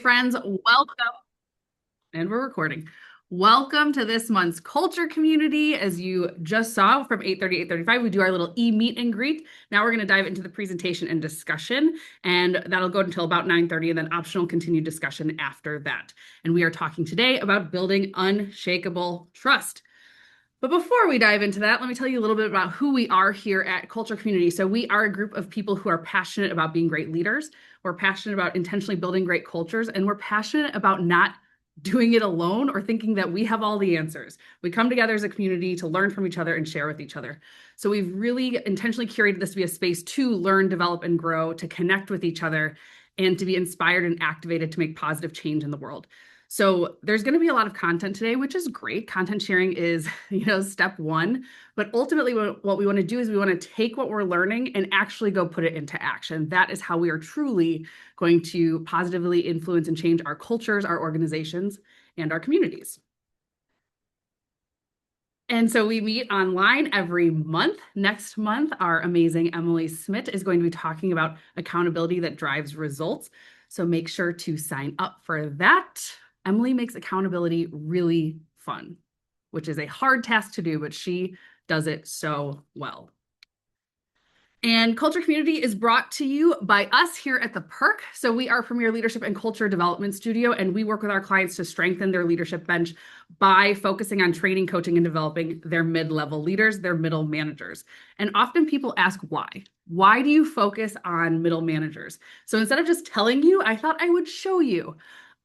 Friends, welcome, and we're recording. Welcome to this month's culture community. As you just saw from 8:30 to 8:35, we do our little meet and greet. Now we're going to dive into the presentation and discussion, and that'll go until about 9:30, and then optional continued discussion after that. And we are talking today about building unshakable trust. But before we dive into that, let me tell you a little bit about who we are here at Culture Community. So we are a group of people who are passionate about being great leaders. We're passionate about intentionally building great cultures, and we're passionate about not doing it alone or thinking that we have all the answers. We come together as a community to learn from each other and share with each other. So we've really intentionally curated this to be a space to learn, develop, and grow, to connect with each other, and to be inspired and activated to make positive change in the world. So there's going to be a lot of content today, which is great. Content sharing is, step one. But ultimately, what we want to do is we want to take what we're learning and actually go put it into action. That is how we are truly going to positively influence and change our cultures, our organizations, and our communities. And so we meet online every month. Next month, our amazing Emily Smith is going to be talking about accountability that drives results. So make sure to sign up for that. Emily makes accountability really fun, which is a hard task to do, but she does it so well. And Culture Community is brought to you by us here at the Perk. So we are a premier leadership and culture development studio, and we work with our clients to strengthen their leadership bench by focusing on training, coaching, and developing their mid-level leaders, their middle managers. And often people ask why. Why do you focus on middle managers? So instead of just telling you, I thought I would show you.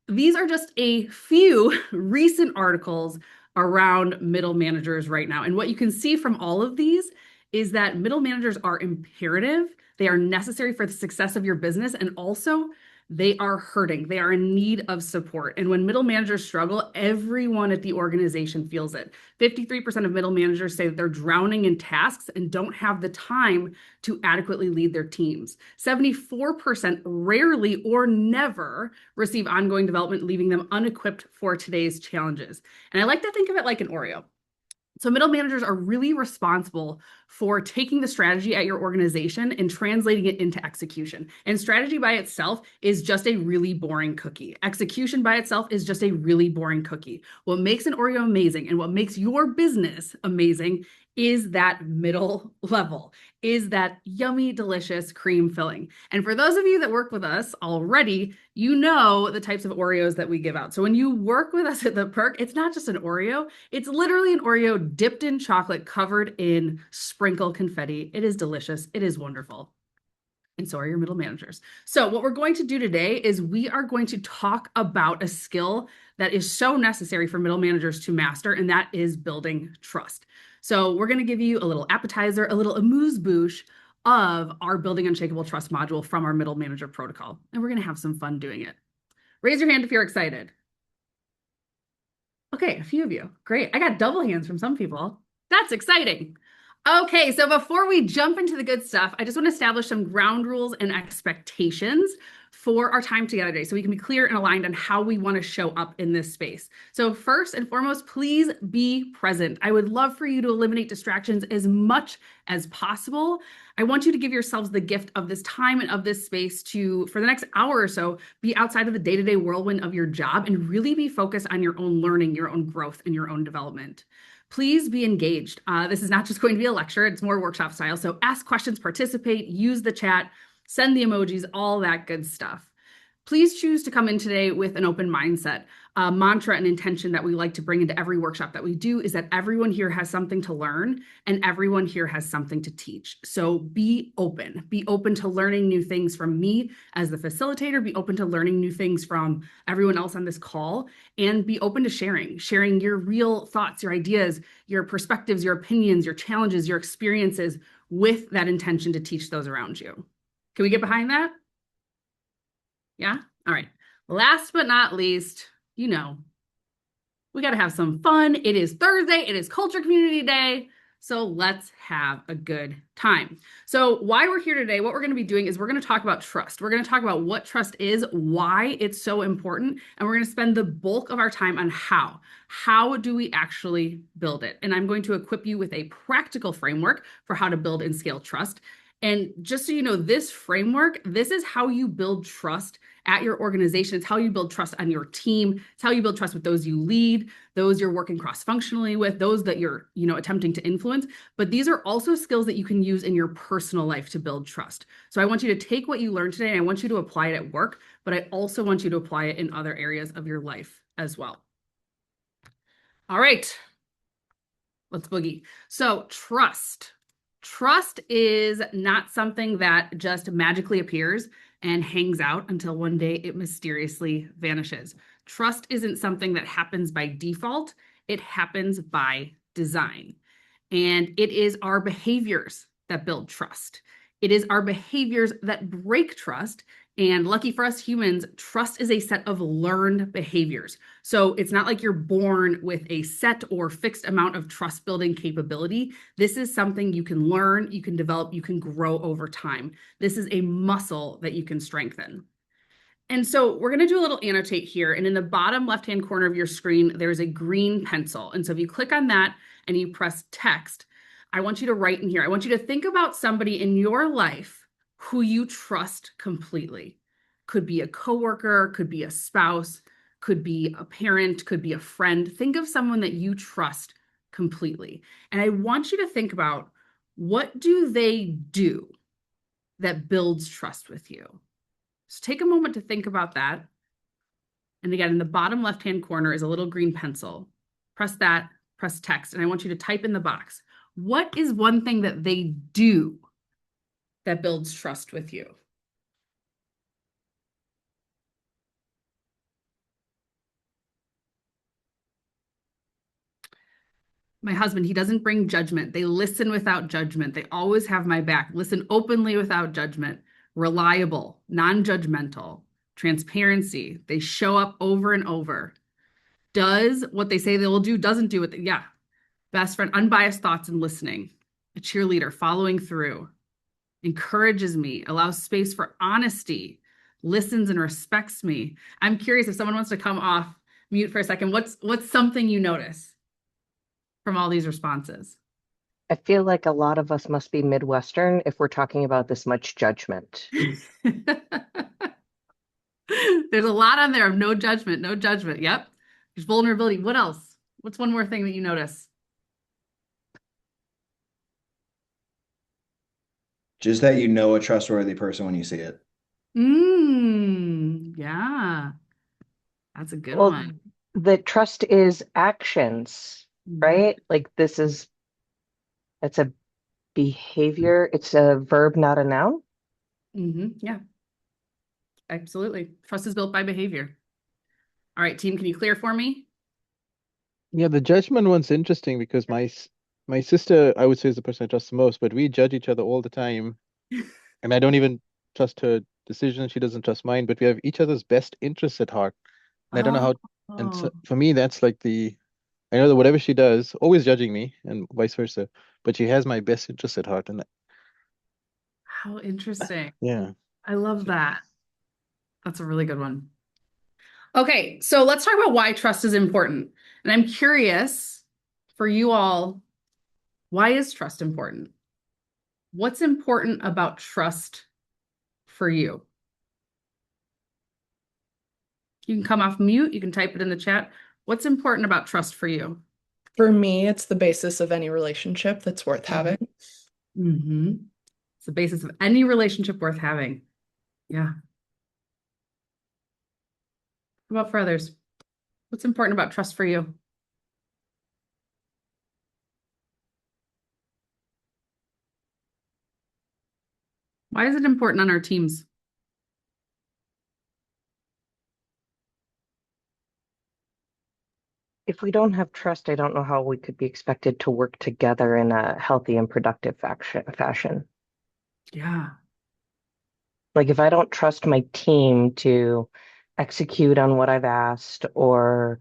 These are just a few recent articles around middle managers right now. And what you can see from all of these is that middle managers are imperative. They are necessary for the success of your business. And also, they are hurting. They are in need of support. And when middle managers struggle, everyone at the organization feels it. 53% of middle managers say that they're drowning in tasks and don't have the time to adequately lead their teams. 74% rarely or never receive ongoing development, leaving them unequipped for today's challenges. And I like to think of it like an Oreo. So middle managers are really responsible for taking the strategy at your organization and translating it into execution. And strategy by itself is just a really boring cookie. Execution by itself is just a really boring cookie. What makes an Oreo amazing and what makes your business amazing is that middle level, is that yummy, delicious cream filling. And for those of you that work with us already, you know the types of Oreos that we give out. So when you work with us at the Perk, it's not just an Oreo, it's literally an Oreo dipped in chocolate, covered in sprinkle confetti. It is delicious. It is wonderful. And so are your middle managers. So what we're going to do today is we are going to talk about a skill that is so necessary for middle managers to master, and that is building trust. So we're going to give you a little appetizer, a little amuse-bouche of our Building Unshakable Trust module from our middle manager protocol. And we're going to have some fun doing it. Raise your hand if you're excited. Okay, a few of you. Great. I got double hands from some people. That's exciting. Okay, so before we jump into the good stuff, I just want to establish some ground rules and expectations for our time together today so we can be clear and aligned on how we want to show up in this space. So first and foremost, please be present. I would love for you to eliminate distractions as much as possible. I want you to give yourselves the gift of this time and of this space to, for the next hour or so, be outside of the day-to-day whirlwind of your job and really be focused on your own learning, your own growth, and your own development. Please be engaged. This is not just going to be a lecture, it's more workshop style. So ask questions, participate, use the chat, send the emojis, all that good stuff. Please choose to come in today with an open mindset. A mantra and intention that we like to bring into every workshop that we do is that everyone here has something to learn and everyone here has something to teach. So be open to learning new things from me as the facilitator, be open to learning new things from everyone else on this call, and be open to sharing your real thoughts, your ideas, your perspectives, your opinions, your challenges, your experiences with that intention to teach those around you. Can we get behind that? Yeah? All right. Last but not least, we got to have some fun. It is Thursday. It is Culture Community Day. So let's have a good time. So why we're here today, what we're going to be doing is we're going to talk about trust. We're going to talk about what trust is, why it's so important, and we're going to spend the bulk of our time on how. How do we actually build it? And I'm going to equip you with a practical framework for how to build and scale trust. And just so you know, this framework, this is how you build trust at your organization. It's how you build trust on your team. It's how you build trust with those you lead, those you're working cross-functionally with, those that you're, attempting to influence. But these are also skills that you can use in your personal life to build trust. So I want you to take what you learned today and I want you to apply it at work, but I also want you to apply it in other areas of your life as well. All right, let's boogie. So trust. Trust is not something that just magically appears and hangs out until one day it mysteriously vanishes. Trust isn't something that happens by default. It happens by design. And it is our behaviors that build trust. It is our behaviors that break trust. And lucky for us humans, trust is a set of learned behaviors. So it's not like you're born with a set or fixed amount of trust building capability. This is something you can learn, you can develop, you can grow over time. This is a muscle that you can strengthen. And so we're going to do a little annotate here. And in the bottom left-hand corner of your screen, there's a green pencil. And so if you click on that and you press text, I want you to write in here. I want you to think about somebody in your life who you trust completely. Could be a coworker, could be a spouse, could be a parent, could be a friend. Think of someone that you trust completely. And I want you to think about, what do they do that builds trust with you? So take a moment to think about that. And again, in the bottom left-hand corner is a little green pencil. Press that, press text, and I want you to type in the box. What is one thing that they do that builds trust with you? My husband, he doesn't bring judgment. They listen without judgment. They always have my back. Listen openly without judgment. Reliable, non-judgmental, transparency. They show up over and over. Does what they say they will do, doesn't do it. Yeah. Best friend, unbiased thoughts and listening. A cheerleader, following through. Encourages me, allows space for honesty, listens and respects me. I'm curious if someone wants to come off mute for a second. What's something you notice from all these responses? I feel like a lot of us must be Midwestern if we're talking about this much judgment. There's a lot on there of no judgment, no judgment. Yep. There's vulnerability. What else? What's one more thing that you notice? Just that you know a trustworthy person when you see it. Yeah. That's a good Well, one. the trust is actions, Mhm. right? Like it's a behavior, it's a verb, not a noun. Yeah, absolutely. Trust is built by behavior. All right, team, can you clear for me? Yeah, the judgment one's interesting because my sister, I would say, is the person I trust the most, but we judge each other all the time, and I don't even trust her decisions. She doesn't trust mine, but we have each other's best interests at heart. And I don't know Oh, how, and so for me, that's like I know that whatever she does, always judging me and vice versa, but she has my best interests at heart. And how interesting. yeah, I love that. That's a really good one. Okay, so let's talk about why trust is important. And I'm curious for you all, why is trust important? What's important about trust for you? You can come off mute, you can type it in the chat. What's important about trust for you? For me, it's the basis of any relationship that's worth having. It's the basis of any relationship worth having. Yeah. How about for others? What's important about trust for you? Why is it important on our teams? If we don't have trust, I don't know how we could be expected to work together in a healthy and productive fashion. Yeah. Like if I don't trust my team to execute on what I've asked or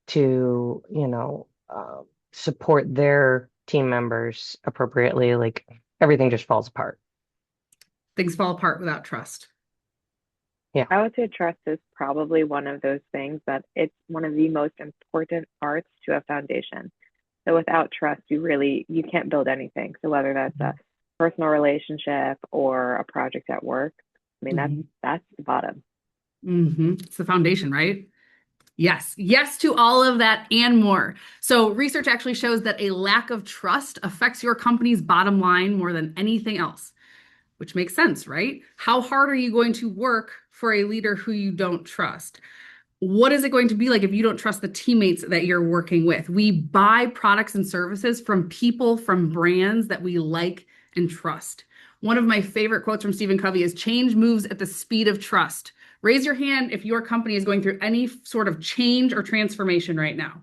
to, support their team members appropriately, like everything just falls apart. Things fall apart without trust. Yeah. I would say trust is probably one of those things that it's one of the most important parts to a foundation. So without trust, you can't build anything. So whether that's a personal relationship or a project at work, I mean, that's the bottom. It's the foundation, right? Yes. Yes to all of that and more. So research actually shows that a lack of trust affects your company's bottom line more than anything else, which makes sense, right? How hard are you going to work for a leader who you don't trust? What is it going to be like if you don't trust the teammates that you're working with? We buy products and services from people, from brands that we like and trust. One of my favorite quotes from Stephen Covey is change moves at the speed of trust. Raise your hand if your company is going through any sort of change or transformation right now.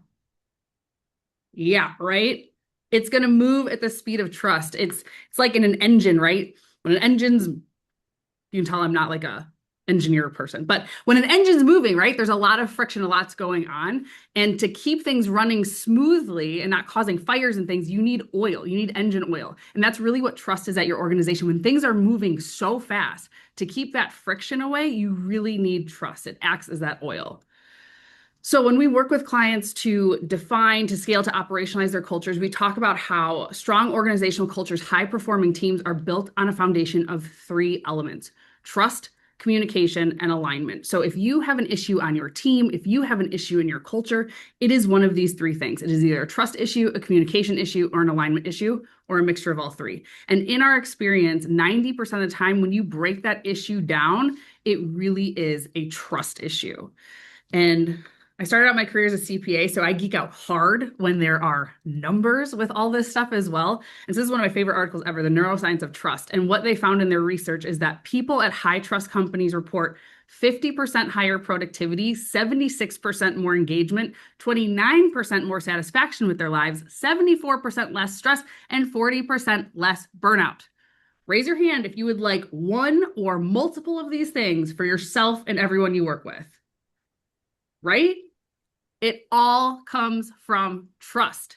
Yeah, right? It's going to move at the speed of trust. It's like in an engine, right? When an engine's, you can tell I'm not like a engineer person, but when an engine's moving, right, there's a lot of friction, a lot's going on. And to keep things running smoothly and not causing fires and things, you need oil, you need engine oil. And that's really what trust is at your organization. When things are moving so fast, to keep that friction away, you really need trust. It acts as that oil. So when we work with clients to define, to scale, to operationalize their cultures, we talk about how strong organizational cultures, high-performing teams are built on a foundation of 3 elements: trust, communication, and alignment. So if you have an issue on your team, if you have an issue in your culture, it is one of these 3 things. It is either a trust issue, a communication issue, or an alignment issue, or a mixture of all 3. And in our experience, 90% of the time when you break that issue down, it really is a trust issue. And I started out my career as a CPA, so I geek out hard when there are numbers with all this stuff as well. And so this is one of my favorite articles ever, The Neuroscience of Trust. And what they found in their research is that people at high trust companies report 50% higher productivity, 76% more engagement, 29% more satisfaction with their lives, 74% less stress, and 40% less burnout. Raise your hand if you would like one or multiple of these things for yourself and everyone you work with. Right? It all comes from trust.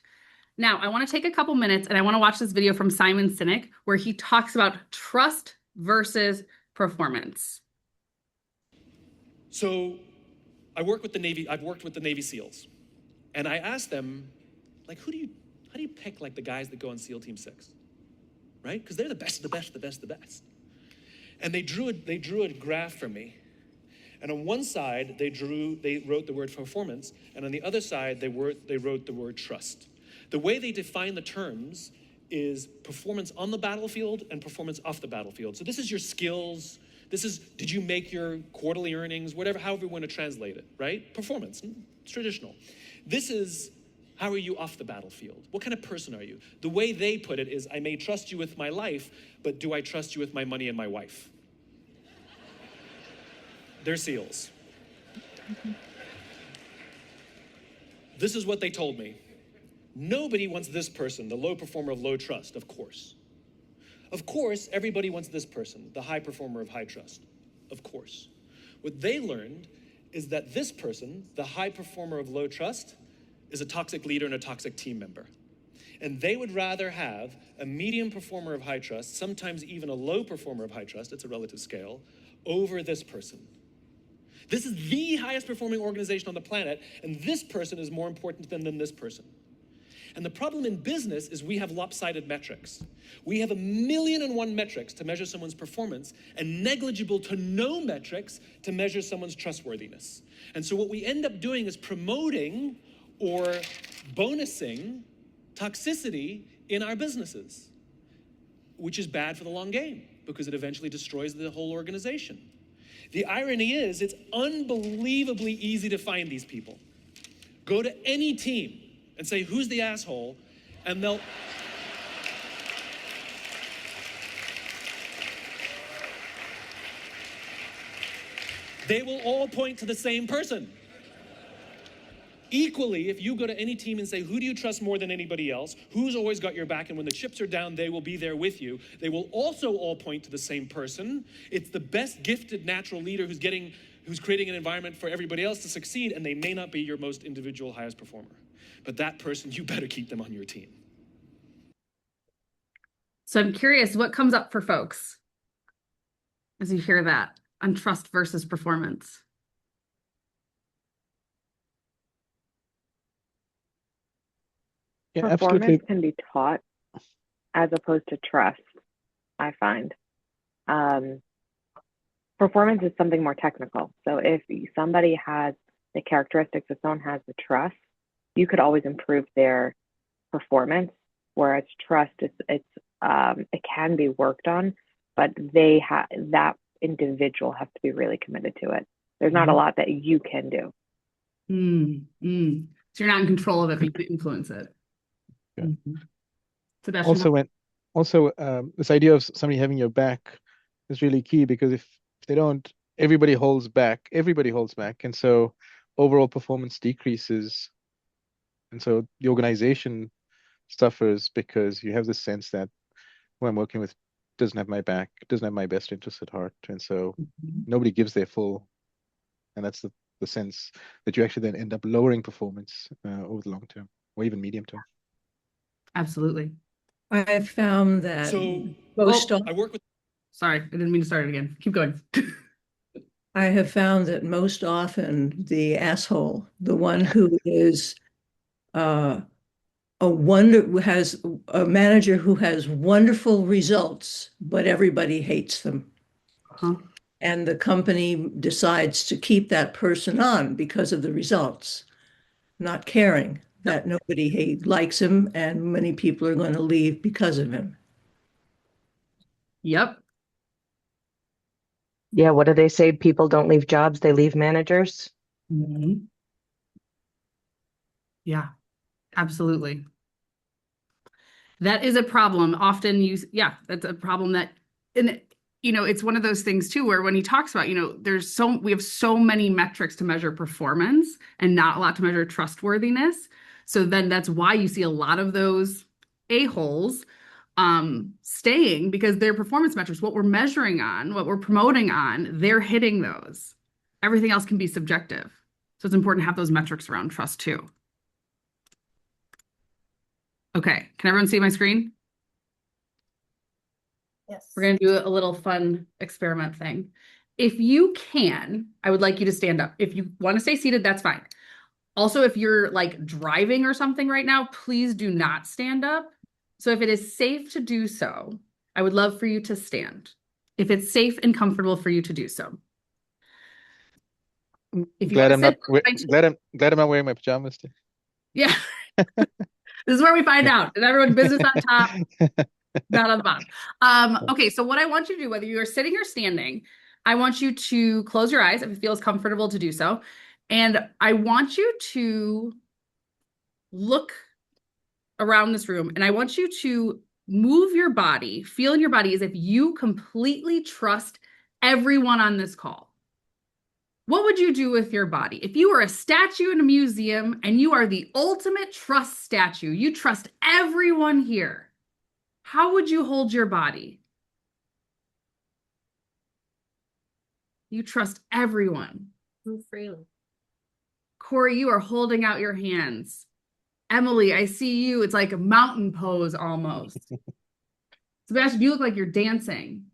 Now, I want to take a couple minutes and I want to watch this video from Simon Sinek where he talks about trust versus performance. So I work with the Navy, I've worked with the Navy SEALs. And I asked them, like, how do you pick like the guys that go on SEAL Team 6? Right? Because they're the best of the best, the best, the best. And they drew a graph for me. And on one side, they wrote the word performance, and on the other side, they wrote the word trust. The way they define the terms is performance on the battlefield and performance off the battlefield. So this is your skills. This is, did you make your quarterly earnings, whatever, however you want to translate it, right? Performance, it's traditional. This is, how are you off the battlefield? What kind of person are you? The way they put it is, I may trust you with my life, but do I trust you with my money and my wife? They're SEALs. This is what they told me. Nobody wants this person, the low performer of low trust, of course. Of course, everybody wants this person, the high performer of high trust, of course. What they learned is that this person, the high performer of low trust, is a toxic leader and a toxic team member. And they would rather have a medium performer of high trust, sometimes even a low performer of high trust, it's a relative scale, over this person. This is the highest performing organization on the planet, and this person is more important than this person. And the problem in business is we have lopsided metrics. We have 1,000,001 metrics to measure someone's performance and negligible to no metrics to measure someone's trustworthiness. And so what we end up doing is promoting or bonusing toxicity in our businesses, which is bad for the long game because it eventually destroys the whole organization. The irony is, it's unbelievably easy to find these people. Go to any team and say, who's the asshole? And they will all point to the same person. Equally, if you go to any team and say, who do you trust more than anybody else? Who's always got your back? And when the chips are down, they will be there with you. They will also all point to the same person. It's the best gifted natural leader who's creating an environment for everybody else to succeed, and they may not be your most individual highest performer. But that person, you better keep them on your team. So I'm curious, what comes up for folks as you hear that on trust versus performance? Yeah, Performance absolutely. can be taught as opposed to trust, I find. Performance is something more technical. So if somebody has the characteristics, if someone has the trust, you could always improve their performance. Whereas trust, it can be worked on, but that individual has to be really committed to it. There's not a lot that you can do. So you're not in control of it, but you can influence it. Yeah. Sebastian, This idea of somebody having your back is really key, because if they don't, everybody holds back, and so overall performance decreases, and so the organization suffers because you have the sense that who I'm working with doesn't have my back, doesn't have my best interest at heart, and so nobody gives their full, and that's the sense that you actually then end up lowering performance over the long term or even medium term. absolutely. I've found that So most I work with. Sorry, I didn't mean to start it again. Keep going. I have found that most often the asshole, the one who is who has a manager who has wonderful results, but everybody hates them. Huh? And the company decides to keep that person on because of the results, not caring that nobody likes him and many people are going to leave because of him. Yep. Yeah, what do they say? People don't leave jobs, they leave managers. Yeah, absolutely. That is a problem. Often that's a problem and it's one of those things too, where when he talks about, we have so many metrics to measure performance and not a lot to measure trustworthiness. So then that's why you see a lot of those a-holes staying, because their performance metrics, what we're measuring on, what we're promoting on, they're hitting those. Everything else can be subjective. So it's important to have those metrics around trust too. Okay, can everyone see my screen? Yes. We're going to do a little fun experiment thing. If you can, I would like you to stand up. If you want to stay seated, that's fine. Also, if you're like driving or something right now, please do not stand up. So if it is safe to do so, I would love for you to stand. If it's safe and comfortable for you to do so. If you Glad want I'm to not sit, glad I'm not wearing my pajamas today. yeah. This is where we find out. Is everyone business on top? Not on the bottom. Okay, so what I want you to do, whether you are sitting or standing, I want you to close your eyes if it feels comfortable to do so. And I want you to look around this room, and I want you to move your body, feel in your body as if you completely trust everyone on this call. What would you do with your body? If you were a statue in a museum and you are the ultimate trust statue, you trust everyone here, how would you hold your body? You trust everyone. Move freely. Corey, you are holding out your hands. Emily, I see you. It's like a mountain pose almost. Sebastian, you look like you're dancing.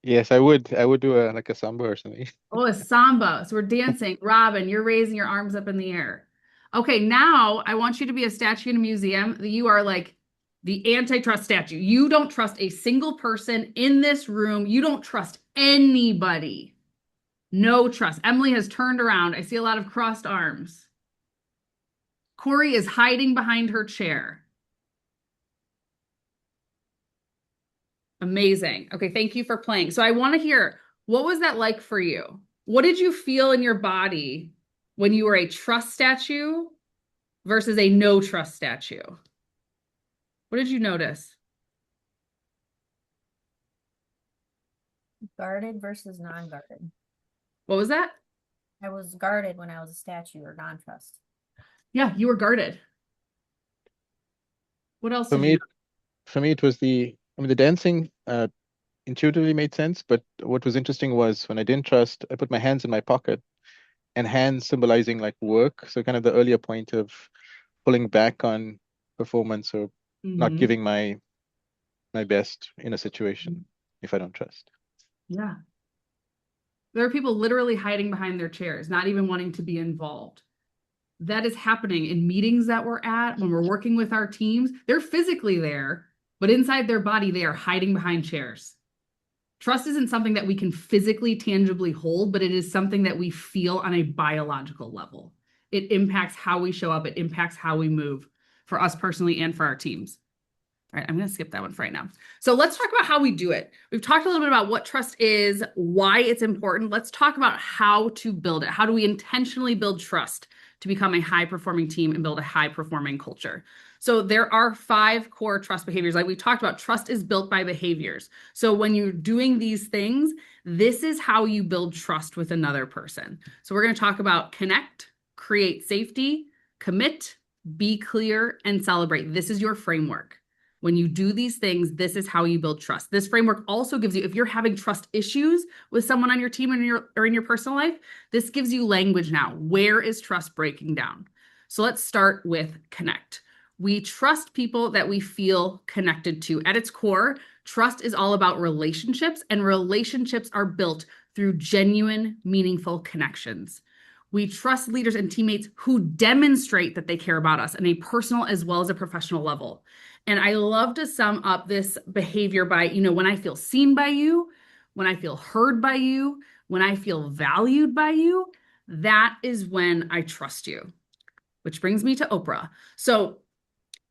Yes, I would do a samba or something. Oh, a samba. So we're dancing. Robin, you're raising your arms up in the air. Okay, now I want you to be a statue in a museum. You are like the antitrust statue. You don't trust a single person in this room. You don't trust anybody. No trust. Emily has turned around. I see a lot of crossed arms. Corey is hiding behind her chair. Amazing. Okay, thank you for playing. So I want to hear, what was that like for you? What did you feel in your body when you were a trust statue versus a no trust statue? What did you notice? Guarded versus non-guarded. What was that? I was guarded when I was a statue or non-trust. Yeah, you were guarded. What else For did me, you for me, it was the dancing intuitively made sense, but what was interesting was when I didn't trust, I put my hands in my pocket, and hands symbolizing like work. So kind of the earlier point of pulling back on performance or not giving my best in a situation if I don't trust. Yeah. There are people literally hiding behind their chairs, not even wanting to be involved. That is happening in meetings that we're at, when we're working with our teams. They're physically there, but inside their body, they are hiding behind chairs, Trust isn't something that we can physically, tangibly hold, but it is something that we feel on a biological level. It impacts how we show up. It impacts how we move for us personally and for our teams. All right, I'm going to skip that one for right now. So let's talk about how we do it. We've talked a little bit about what trust is, why it's important. Let's talk about how to build it. How do we intentionally build trust to become a high-performing team and build a high-performing culture? So there are 5 core trust behaviors. Like we talked about, trust is built by behaviors. So when you're doing these things, this is how you build trust with another person. So we're going to talk about connect, create safety, commit, be clear, and celebrate. This is your framework. When you do these things, this is how you build trust. This framework also gives you, if you're having trust issues with someone on your team or in your personal life, this gives you language now. Where is trust breaking down? So let's start with connect. We trust people that we feel connected to. At its core, trust is all about relationships, and relationships are built through genuine, meaningful connections. We trust leaders and teammates who demonstrate that they care about us on a personal as well as a professional level. And I love to sum up this behavior by, when I feel seen by you, when I feel heard by you, when I feel valued by you, that is when I trust you. Which brings me to Oprah. So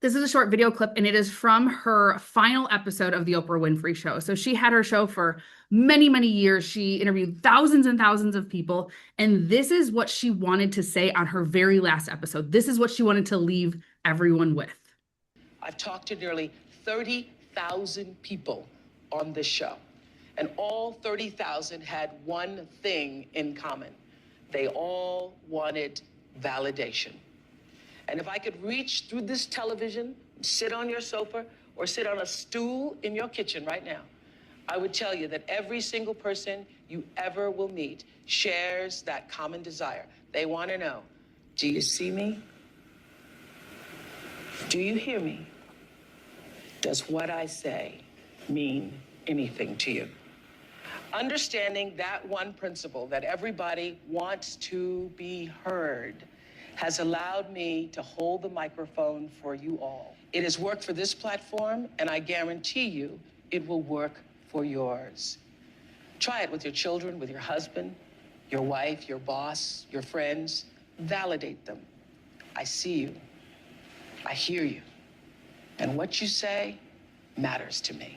this is a short video clip, and it is from her final episode of the Oprah Winfrey Show. So she had her show for many, many years. She interviewed thousands and thousands of people, and this is what she wanted to say on her very last episode. This is what she wanted to leave everyone with. I've talked to nearly 30,000 people on this show, and all 30,000 had one thing in common. They all wanted validation. And if I could reach through this television, sit on your sofa, or sit on a stool in your kitchen right now, I would tell you that every single person you ever will meet shares that common desire. They want to know, do you see me? Do you hear me? Does what I say mean anything to you? Understanding that one principle, that everybody wants to be heard, has allowed me to hold the microphone for you all. It has worked for this platform, and I guarantee you it will work for yours. Try it with your children, with your husband, your wife, your boss, your friends. Validate them. I see you. I hear you. And what you say matters to me.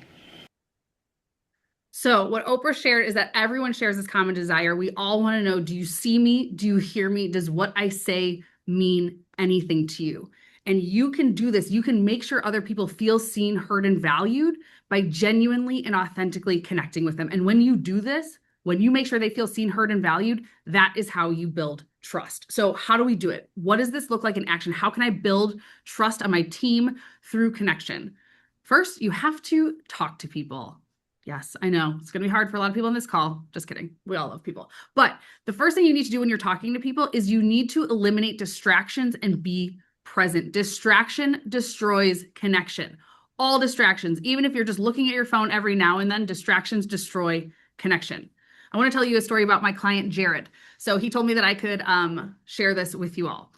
So what Oprah shared is that everyone shares this common desire. We all want to know, do you see me? Do you hear me? Does what I say mean anything to you? And you can do this. You can make sure other people feel seen, heard, and valued by genuinely and authentically connecting with them. And when you do this, when you make sure they feel seen, heard, and valued, that is how you build trust. So how do we do it? What does this look like in action? How can I build trust on my team through connection? First, you have to talk to people. Yes, I know it's going to be hard for a lot of people on this call. Just kidding. We all love people. But the first thing you need to do when you're talking to people is you need to eliminate distractions and be present. Distraction destroys connection. All distractions, even if you're just looking at your phone every now and then, distractions destroy connection. I want to tell you a story about my client, Jared. So he told me that I could share this with you all.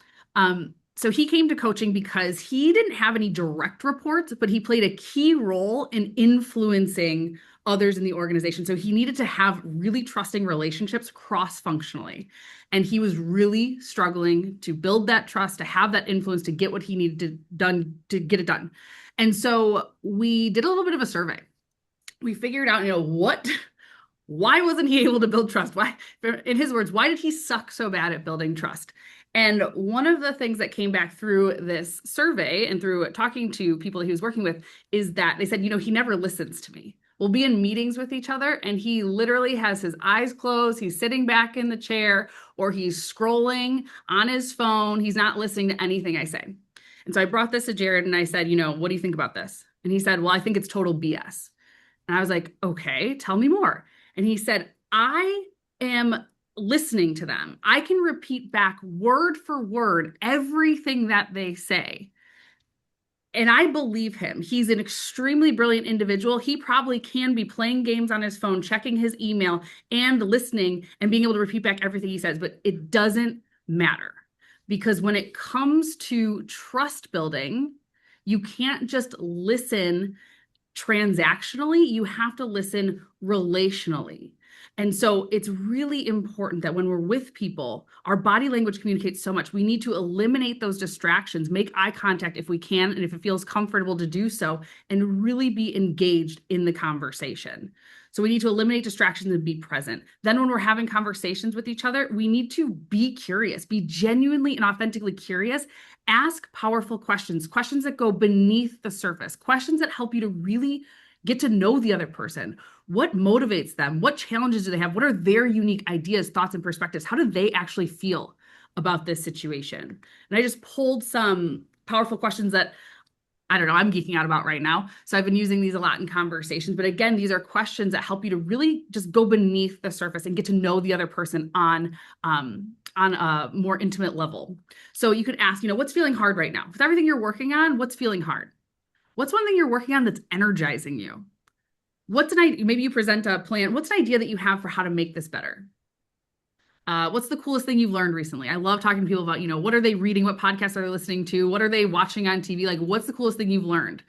So he came to coaching because he didn't have any direct reports, but he played a key role in influencing others in the organization. So he needed to have really trusting relationships cross-functionally. And he was really struggling to build that trust, to have that influence, to get what he needed to get it done. And so we did a little bit of a survey. We figured out, why wasn't he able to build trust? Why, in his words, why did he suck so bad at building trust? And one of the things that came back through this survey and through talking to people he was working with is that they said, he never listens to me. We'll be in meetings with each other and he literally has his eyes closed. He's sitting back in the chair or he's scrolling on his phone. He's not listening to anything I say. And so I brought this to Jared and I said, what do you think about this? And he said, well, I think it's total BS. And I was like, okay, tell me more. And he said, I am listening to them. I can repeat back word for word everything that they say. And I believe him. He's an extremely brilliant individual. He probably can be playing games on his phone, checking his email and listening and being able to repeat back everything he says, but it doesn't matter. Because when it comes to trust building, you can't just listen transactionally, you have to listen relationally. And so it's really important that when we're with people, our body language communicates so much. We need to eliminate those distractions, make eye contact if we can, and if it feels comfortable to do so, and really be engaged in the conversation. So we need to eliminate distractions and be present. Then when we're having conversations with each other, we need to be curious, be genuinely and authentically curious. Ask powerful questions, questions that go beneath the surface, questions that help you to really get to know the other person. What motivates them? What challenges do they have? What are their unique ideas, thoughts, and perspectives? How do they actually feel about this situation? And I just pulled some powerful questions that I don't know, I'm geeking out about right now. So I've been using these a lot in conversations. But again, these are questions that help you to really just go beneath the surface and get to know the other person on a more intimate level. So you could ask, what's feeling hard right now? With everything you're working on, what's feeling hard? What's one thing you're working on that's energizing you? What's an idea? Maybe you present a plan. What's an idea that you have for how to make this better? What's the coolest thing you've learned recently? I love talking to people about, what are they reading? What podcasts are they listening to? What are they watching on TV? Like, what's the coolest thing you've learned?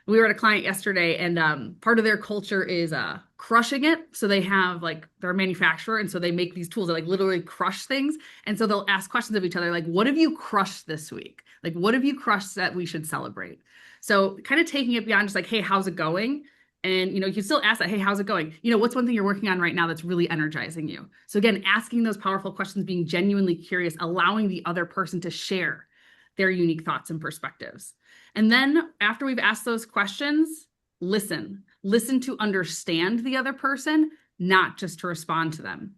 We were at a client yesterday, and part of their culture is crushing it. So they have they're a manufacturer, and so they make these tools that literally crush things. And so they'll ask questions of each other, like, what have you crushed this week? Like, what have you crushed that we should celebrate? So kind of taking it beyond just hey, how's it going? And, you can still ask that, hey, how's it going? What's one thing you're working on right now that's really energizing you? So again, asking those powerful questions, being genuinely curious, allowing the other person to share their unique thoughts and perspectives. And then after we've asked those questions, listen to understand the other person, not just to respond to them.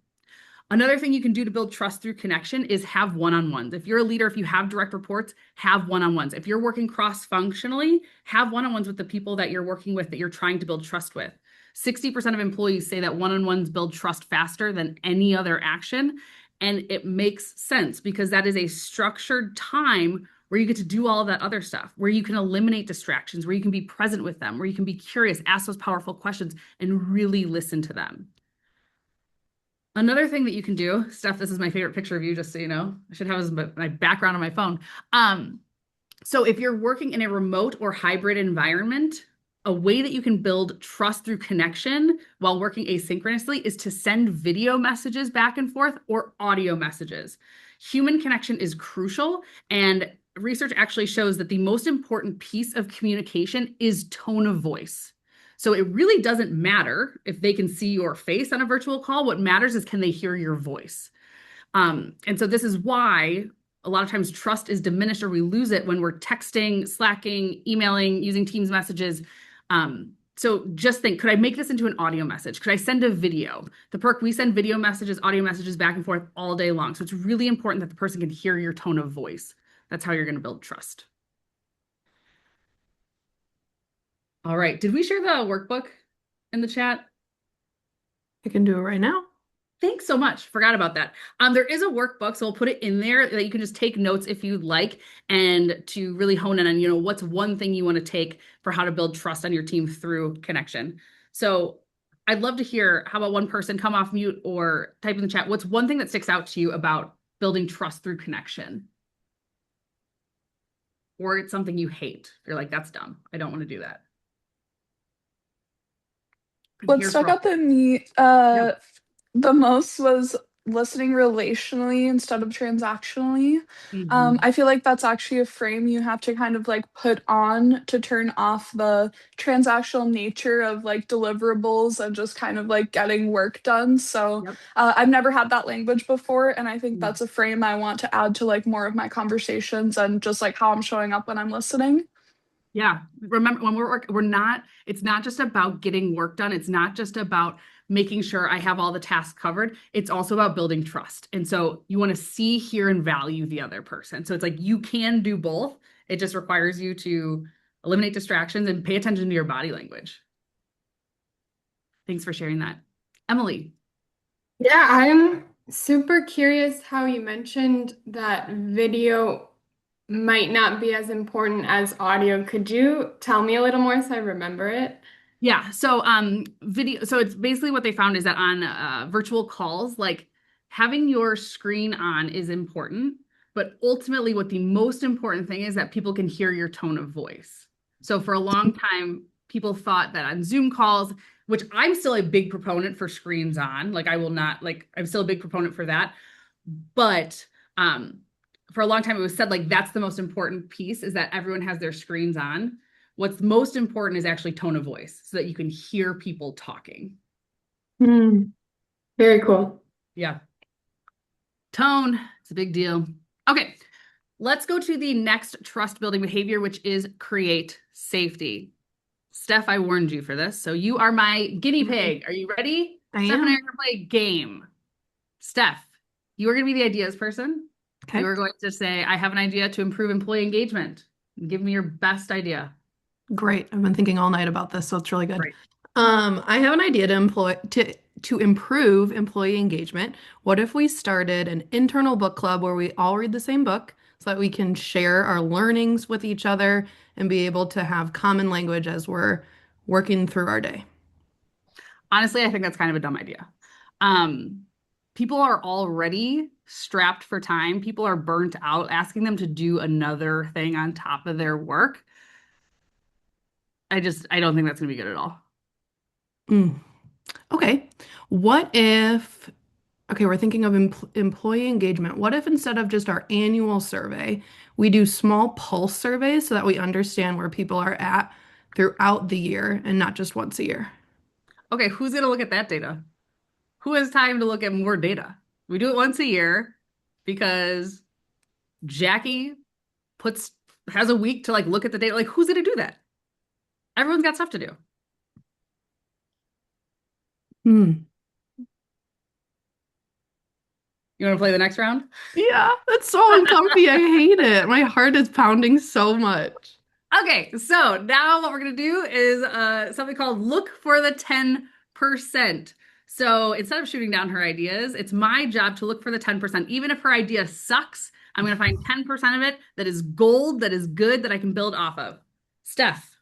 Another thing you can do to build trust through connection is have one-on-ones. If you're a leader, if you have direct reports, have one-on-ones. If you're working cross-functionally, have one-on-ones with the people that you're working with, that you're trying to build trust with. 60% of employees say that one-on-ones build trust faster than any other action. And it makes sense because that is a structured time where you get to do all of that other stuff, where you can eliminate distractions, where you can be present with them, where you can be curious, ask those powerful questions, and really listen to them. Another thing that you can do, Steph, this is my favorite picture of you, just so you know. I should have as my background on my phone. So if you're working in a remote or hybrid environment, a way that you can build trust through connection while working asynchronously is to send video messages back and forth or audio messages. Human connection is crucial, and research actually shows that the most important piece of communication is tone of voice. So it really doesn't matter if they can see your face on a virtual call. What matters is, can they hear your voice? And so this is why a lot of times trust is diminished, or we lose it when we're texting, slacking, emailing, using Teams messages. So just think, could I make this into an audio message? Could I send a video? The perk, we send video messages, audio messages back and forth all day long. So it's really important that the person can hear your tone of voice. That's how you're going to build trust. All right. Did we share the workbook in the chat? I can do it right now. Thanks so much. Forgot about that. There is a workbook, so we'll put it in there that you can just take notes if you'd like, and to really hone in on, what's one thing you want to take for how to build trust on your team through connection. So I'd love to hear, how about one person come off mute or type in the chat, what's one thing that sticks out to you about building trust through connection? Or it's something you hate. You're like, that's dumb. I don't want to do that. What stuck out to me the most was listening relationally instead of transactionally. I feel like that's actually a frame you have to kind of put on to turn off the transactional nature of deliverables and just kind of getting work done. So I've never had that language before, and I think that's a frame I want to add to more of my conversations and just how I'm showing up when I'm listening. Yeah. Remember, when it's not just about getting work done. It's not just about making sure I have all the tasks covered. It's also about building trust. And so you want to see, hear, and value the other person. So it's you can do both. It just requires you to eliminate distractions and pay attention to your body language. Thanks for sharing that. Emily. Yeah, I'm super curious how you mentioned that video might not be as important as audio. Could you tell me a little more so I remember it? Yeah. So video. So it's basically what they found is that on virtual calls, having your screen on is important, but ultimately what the most important thing is that people can hear your tone of voice. So for a long time, people thought that on Zoom calls, which I'm still a big proponent for screens on, like I will not, like I'm still a big proponent for that. But for a long time, it was said like that's the most important piece is that everyone has their screens on. What's most important is actually tone of voice so that you can hear people talking. Very cool. Yeah. Tone, it's a big deal. Okay, let's go to the next trust building behavior, which is create safety. Steph, I warned you for this. So you are my guinea pig. Are you ready? I Steph and I am. are going to play a game. Steph, you are going to be the ideas person. Okay. You are going to say, I have an idea to improve employee engagement. Give me your best idea. Great. I've been thinking all night about this, so it's really good. Great. I have an idea to improve employee engagement. What if we started an internal book club where we all read the same book so that we can share our learnings with each other and be able to have common language as we're working through our day? Honestly, I think that's kind of a dumb idea. People are already strapped for time. People are burnt out. Asking them to do another thing on top of their work, I don't think that's going to be good at all. Okay. What if, okay, we're thinking of employee engagement. What if instead of just our annual survey, we do small pulse surveys so that we understand where people are at throughout the year and not just once a year? Okay, who's going to look at that data? Who has time to look at more data? We do it once a year because Jackie has a week to like look at the data. Like, who's going to do that? Everyone's got stuff to do. You want to play the next round? Yeah, that's so uncomfy. I hate it. My heart is pounding so much. Okay, so now what we're going to do is something called look for the 10%. So instead of shooting down her ideas, it's my job to look for the 10%. Even if her idea sucks, I'm going to find 10% of it that is gold, that is good, that I can build off of. Steph,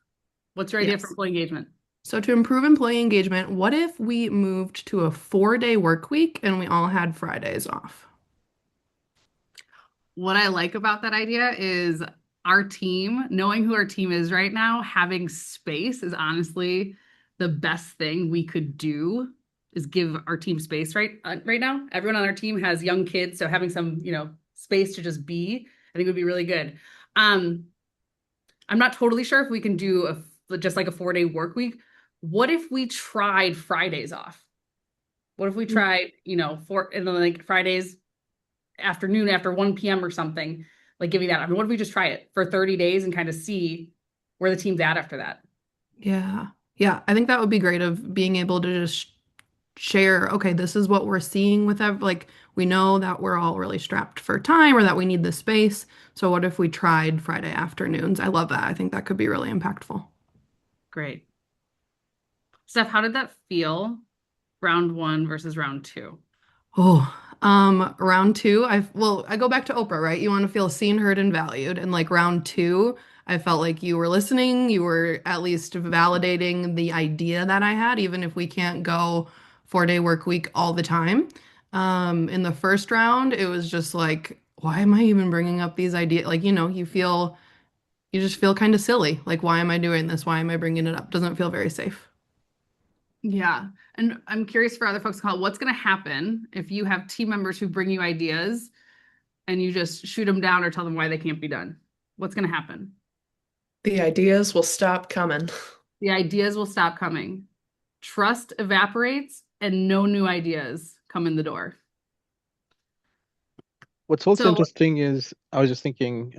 what's your idea for employee engagement? So to improve employee engagement, what if we moved to a 4-day work week and we all had Fridays off? What I like about that idea is our team, knowing who our team is right now, having space is honestly the best thing we could do is give our team space right now. Everyone on our team has young kids, so having some, space to just be, I think would be really good. I'm not totally sure if we can do just like a 4-day work week. What if we tried Fridays off? What if we tried, like Fridays afternoon after 1 p.m. or something, like giving that. I mean, what if we just try it for 30 days and kind of see where the team's at after that? Yeah. Yeah. I think that would be great of being able to just share, okay, this is what we're seeing with like we know that we're all really strapped for time or that we need the space. So what if we tried Friday afternoons? I love that. I think that could be really impactful. Great. Steph, how did that feel? Round 1 versus round 2? Round 2, I go back to Oprah, right? You want to feel seen, heard, and valued. And like round 2, I felt like you were listening, you were at least validating the idea that I had, even if we can't go 4-day work week all the time. In the first round, it was just like, why am I even bringing up these ideas? Like, you just feel kind of silly. Like, why am I doing this? Why am I bringing it up? Doesn't feel very safe. Yeah. And I'm curious for other folks, what's going to happen if you have team members who bring you ideas and you just shoot them down or tell them why they can't be done? What's going to happen? The ideas will stop coming. The ideas will stop coming. Trust evaporates and no new ideas come in the door. What's also interesting is I was just thinking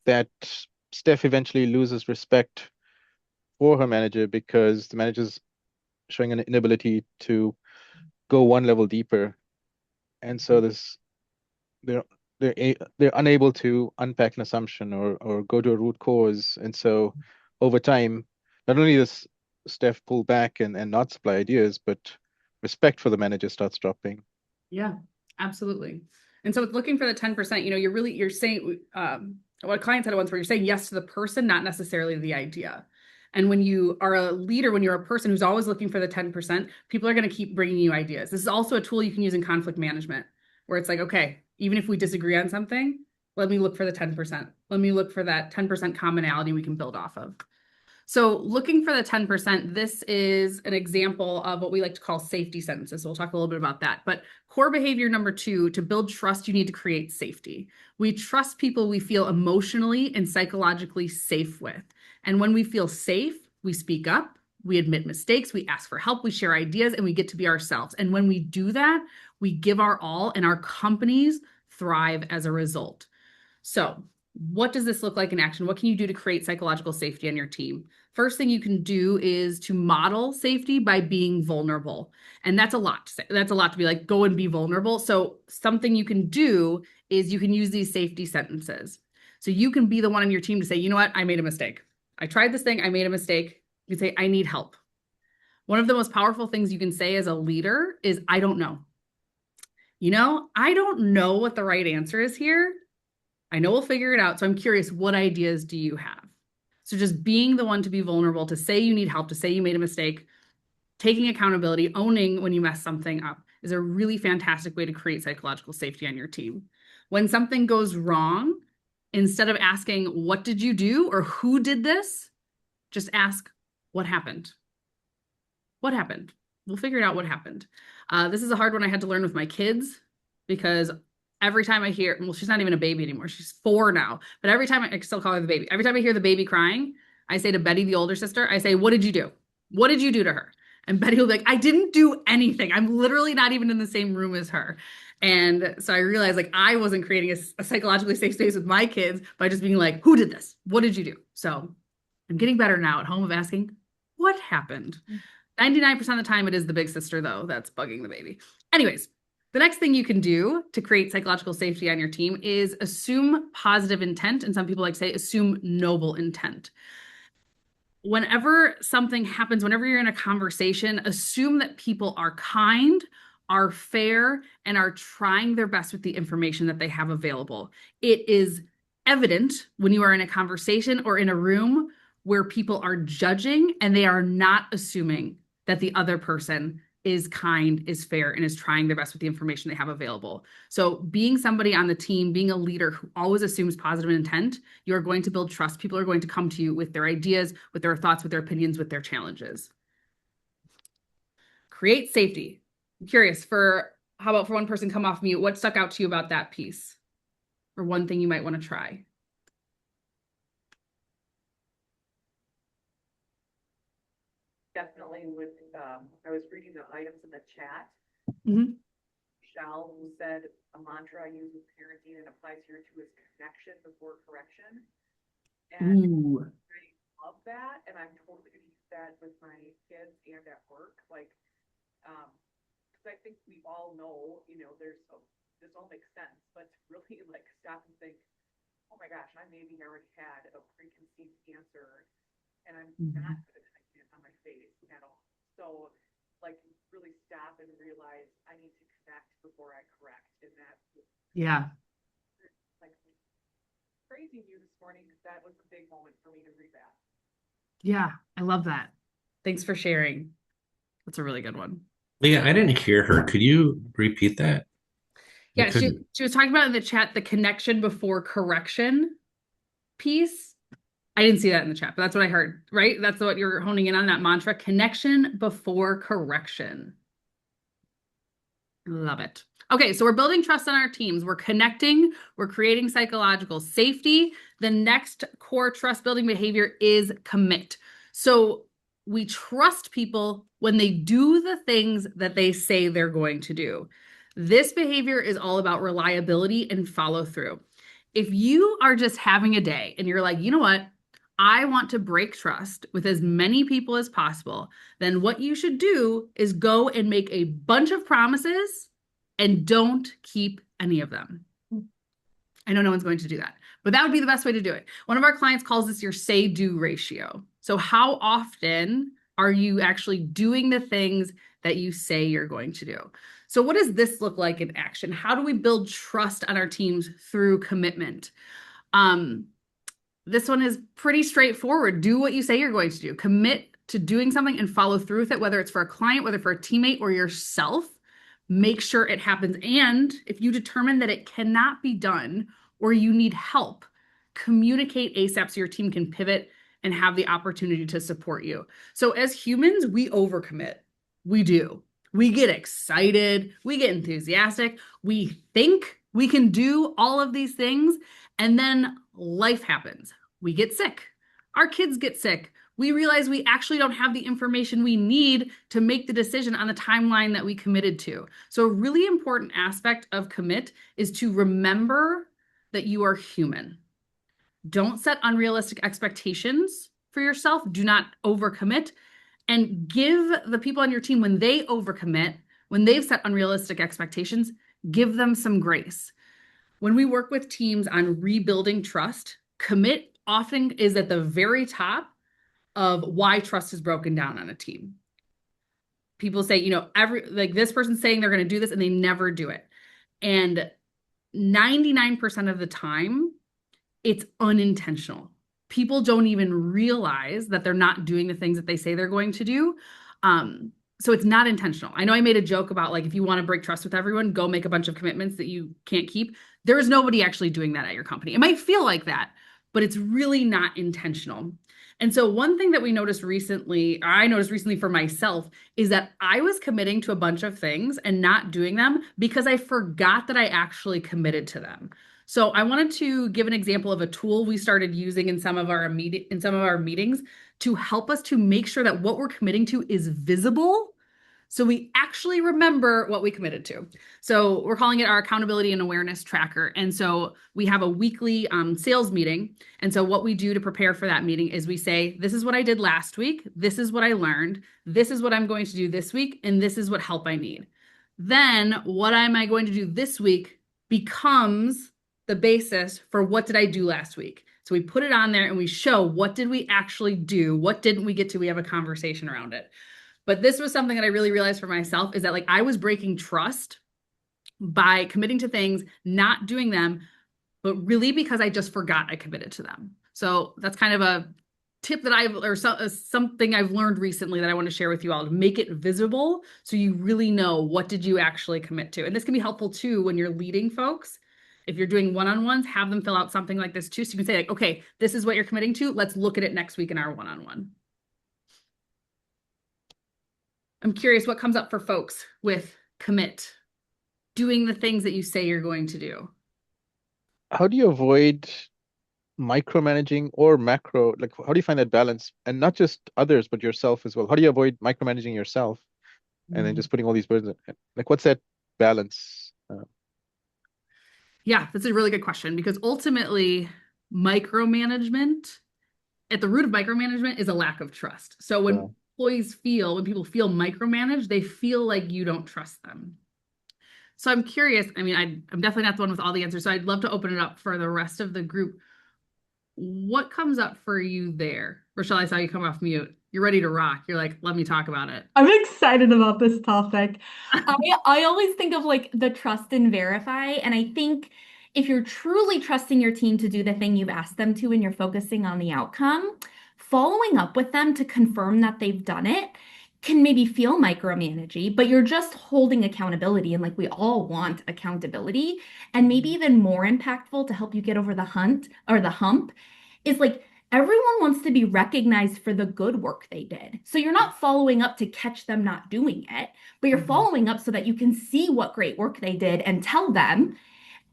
that Steph eventually loses respect for her manager because the manager's showing an inability to go one level deeper, and so they're unable to unpack an assumption or go to a root cause, and so over time, not only does Steph pull back and not supply ideas, but respect for the manager starts dropping. Yeah, absolutely. And so with looking for the 10%, you're saying what clients had once where you're saying yes to the person, not necessarily the idea. And when you are a leader, when you're a person who's always looking for the 10%, people are going to keep bringing you ideas. This is also a tool you can use in conflict management, where it's like, okay, even if we disagree on something, let me look for the 10%. Let me look for that 10% commonality we can build off of. So looking for the 10%, this is an example of what we like to call safety sentences. So we'll talk a little bit about that. But core behavior number 2, to build trust, you need to create safety. We trust people we feel emotionally and psychologically safe with. And when we feel safe, we speak up, we admit mistakes, we ask for help, we share ideas, and we get to be ourselves. And when we do that, we give our all, and our companies thrive as a result. So what does this look like in action? What can you do to create psychological safety on your team? First thing you can do is to model safety by being vulnerable. And that's a lot to say. That's a lot to be like, go and be vulnerable. So something you can do is you can use these safety sentences. So you can be the one on your team to say, you know what, I made a mistake. I tried this thing, I made a mistake. You can say, I need help. One of the most powerful things you can say as a leader is, I don't know. You know, I don't know what the right answer is here. I know we'll figure it out. So I'm curious, what ideas do you have? So just being the one to be vulnerable, to say you need help, to say you made a mistake, taking accountability, owning when you mess something up is a really fantastic way to create psychological safety on your team. When something goes wrong, instead of asking, what did you do or who did this? Just ask, what happened? What happened? We'll figure it out what happened. This is a hard one I had to learn with my kids because every time I hear, well, she's not even a baby anymore. She's 4 now. But every time I still call her the baby. Every time I hear the baby crying, I say to Betty, the older sister, I say, what did you do? What did you do to her? And Betty will be like, I didn't do anything. I'm literally not even in the same room as her. And so I realized like I wasn't creating a psychologically safe space with my kids by just being like, who did this? What did you do? So I'm getting better now at home of asking, what happened? 99% of the time it is the big sister though that's bugging the baby. Anyways, the next thing you can do to create psychological safety on your team is assume positive intent. And some people like to say assume noble intent. Whenever something happens, whenever you're in a conversation, assume that people are kind, are fair, and are trying their best with the information that they have available. It is evident when you are in a conversation or in a room where people are judging and they are not assuming that the other person is kind, is fair, and is trying their best with the information they have available. So being somebody on the team, being a leader who always assumes positive intent, you're going to build trust. People are going to come to you with their ideas, with their thoughts, with their opinions, with their challenges. Create safety. I'm curious how about for one person come off mute, what stuck out to you about that piece? Or one thing you might want to try? Definitely with, I was reading the items in the chat. Michelle, who said a mantra I use with parenting and applies here too is connection before correction. And I love that. And I'm totally going to use that with my kids and at work. Like, because I think we all know, you know, this all makes sense, but to really like stop and think, oh my gosh, I maybe already had a preconceived answer and I'm not good at it on my face at all. So like really stop and realize I need to connect before I correct. And that like praising you this morning because that was a big moment for me to read that. Yeah, I love that. Thanks for sharing. That's a really good one. Leah, I didn't hear her. Could you repeat that? Yeah, she was talking about in the chat the connection before correction piece. I didn't see that in the chat, but that's what I heard, right? That's what you're honing in on, that mantra, connection before correction. Love it. Okay, so we're building trust on our teams. We're connecting, we're creating psychological safety. The next core trust building behavior is commit. So we trust people when they do the things that they say they're going to do. This behavior is all about reliability and follow through. If you are just having a day and you're like, you know what? I want to break trust with as many people as possible, then what you should do is go and make a bunch of promises and don't keep any of them. I know no one's going to do that, but that would be the best way to do it. One of our clients calls this your say-do ratio. So how often are you actually doing the things that you say you're going to do? So what does this look like in action? How do we build trust on our teams through commitment? This one is pretty straightforward. Do what you say you're going to do. Commit to doing something and follow through with it, whether it's for a client, whether for a teammate or yourself. Make sure it happens. And if you determine that it cannot be done or you need help, communicate ASAP so your team can pivot and have the opportunity to support you. So as humans, we overcommit. We do. We get excited, we get enthusiastic, we think we can do all of these things, and then life happens. We get sick. Our kids get sick. We realize we actually don't have the information we need to make the decision on the timeline that we committed to. So a really important aspect of commit is to remember that you are human. Don't set unrealistic expectations for yourself. Do not overcommit. And give the people on your team, when they overcommit, when they've set unrealistic expectations, give them some grace. When we work with teams on rebuilding trust, commit often is at the very top of why trust is broken down on a team. People say, like this person's saying they're going to do this and they never do it. And 99% of the time, it's unintentional. People don't even realize that they're not doing the things that they say they're going to do. So it's not intentional. I know I made a joke about like, if you want to break trust with everyone, go make a bunch of commitments that you can't keep. There is nobody actually doing that at your company. It might feel like that, but it's really not intentional. And so one thing that I noticed recently for myself, is that I was committing to a bunch of things and not doing them because I forgot that I actually committed to them. So I wanted to give an example of a tool we started using in some of our meetings to help us to make sure that what we're committing to is visible, so we actually remember what we committed to. So we're calling it our accountability and awareness tracker. And so we have a weekly sales meeting. And so what we do to prepare for that meeting is we say, this is what I did last week. This is what I learned. This is what I'm going to do this week. And this is what help I need. Then what am I going to do this week becomes the basis for what did I do last week. So we put it on there and we show what did we actually do? What didn't we get to? We have a conversation around it. But this was something that I really realized for myself, is that like I was breaking trust by committing to things, not doing them, but really because I just forgot I committed to them. So that's kind of a tip that something I've learned recently that I want to share with you all, to make it visible so you really know what did you actually commit to. And this can be helpful too when you're leading folks. If you're doing one-on-ones, have them fill out something like this too. So you can say like, okay, this is what you're committing to. Let's look at it next week in our one-on-one. I'm curious what comes up for folks with commit, doing the things that you say you're going to do. How do you avoid micromanaging or macro? Like, how do you find that balance? And not just others, but yourself as well. How do you avoid micromanaging yourself and then just putting all these burdens in? Like, what's that balance? Yeah, that's a really good question, because ultimately micromanagement, at the root of micromanagement is a lack of trust. So when people feel micromanaged, they feel like you don't trust them. So I'm curious, I mean, I'm definitely not the one with all the answers, so I'd love to open it up for the rest of the group. What comes up for you there? Rochelle, I saw you come off mute. You're ready to rock. You're like, let me talk about it. I'm excited about this topic. I always think of like the trust and verify. And I think if you're truly trusting your team to do the thing you've asked them to and you're focusing on the outcome, following up with them to confirm that they've done it can maybe feel micromanagey, but you're just holding accountability. And like we all want accountability. And maybe even more impactful to help you get over the hump is like, everyone wants to be recognized for the good work they did. So you're not following up to catch them not doing it, but you're following up so that you can see what great work they did and tell them.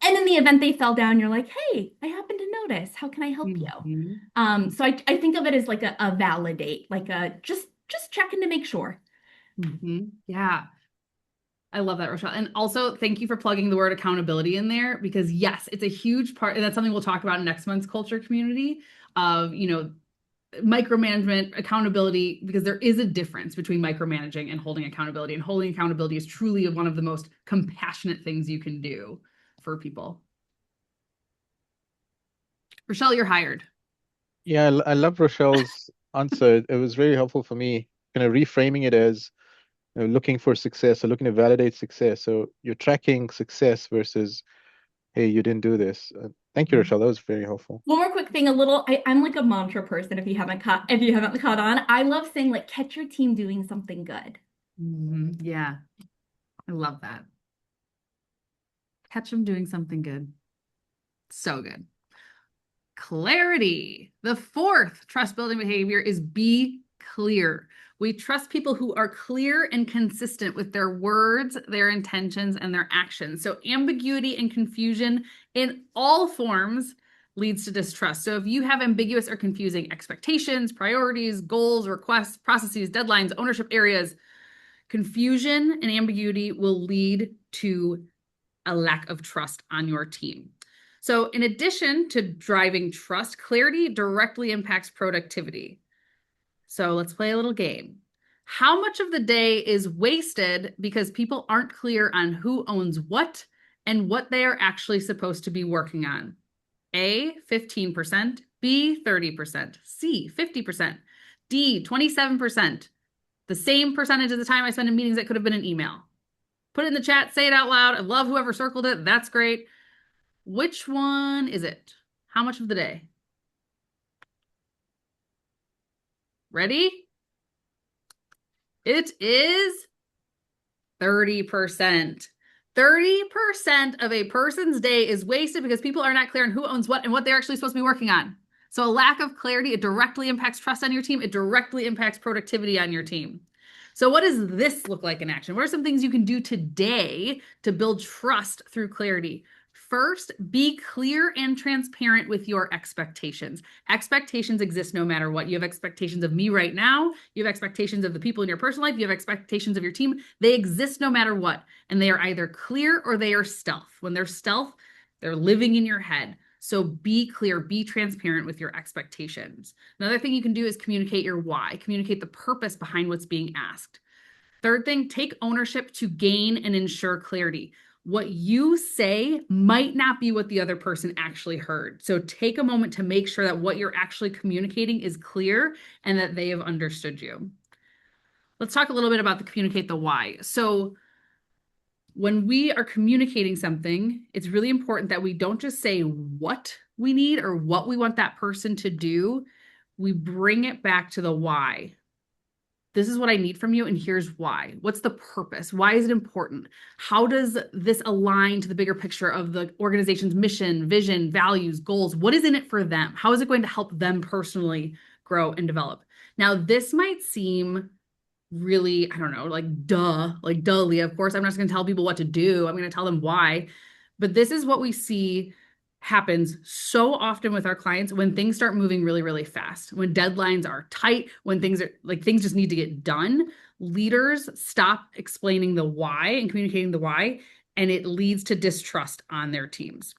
And in the event they fell down, you're like, hey, I happen to notice. How can I help you? So I think of it as like a validate, like a just checking to make sure. Yeah. I love that, Rochelle. And also thank you for plugging the word accountability in there, because yes, it's a huge part. And that's something we'll talk about in next month's culture community of, micromanagement, accountability, because there is a difference between micromanaging and holding accountability. And holding accountability is truly one of the most compassionate things you can do for people. Rochelle, you're hired. Yeah, I love Rochelle's answer. It was very helpful for me, kind of reframing it as looking for success or looking to validate success. So you're tracking success versus, hey, you didn't do this. Thank you, Rochelle. That was very helpful. One more quick thing, I'm like a mantra person. If you haven't caught on, I love saying like, catch your team doing something good. Yeah, I love that. Catch them doing something good. So good. clarity. The fourth trust building behavior is be clear. We trust people who are clear and consistent with their words, their intentions, and their actions. So ambiguity and confusion in all forms leads to distrust. So if you have ambiguous or confusing expectations, priorities, goals, requests, processes, deadlines, ownership areas, confusion and ambiguity will lead to a lack of trust on your team. So in addition to driving trust, clarity directly impacts productivity. So let's play a little game. How much of the day is wasted because people aren't clear on who owns what and what they are actually supposed to be working on? A, 15%, B, 30%, C, 50%, D, 27%. The same percentage of the time I spend in meetings that could have been an email. Put it in the chat, say it out loud. I love whoever circled it. That's great. Which one is it? How much of the day? Ready? It is 30%. 30% of a person's day is wasted because people are not clear on who owns what and what they're actually supposed to be working on. So a lack of clarity, it directly impacts trust on your team. It directly impacts productivity on your team. So what does this look like in action? What are some things you can do today to build trust through clarity? First, be clear and transparent with your expectations. Expectations exist no matter what. You have expectations of me right now. You have expectations of the people in your personal life. You have expectations of your team. They exist no matter what. And they are either clear or they are stealth. When they're stealth, they're living in your head. So be clear, be transparent with your expectations. Another thing you can do is communicate your why, communicate the purpose behind what's being asked. Third thing, take ownership to gain and ensure clarity. What you say might not be what the other person actually heard. So take a moment to make sure that what you're actually communicating is clear and that they have understood you. Let's talk a little bit about the communicate the why. So when we are communicating something, it's really important that we don't just say what we need or what we want that person to do. We bring it back to the why. This is what I need from you, and here's why. What's the purpose? Why is it important? How does this align to the bigger picture of the organization's mission, vision, values, goals? What is in it for them? How is it going to help them personally grow and develop? Now, this might seem really, I don't know, like duh, Leah. Of course, I'm not just going to tell people what to do. I'm going to tell them why. But this is what we see happens so often with our clients when things start moving really, really fast, when deadlines are tight, when things are like things just need to get done. Leaders stop explaining the why and communicating the why, and it leads to distrust on their teams.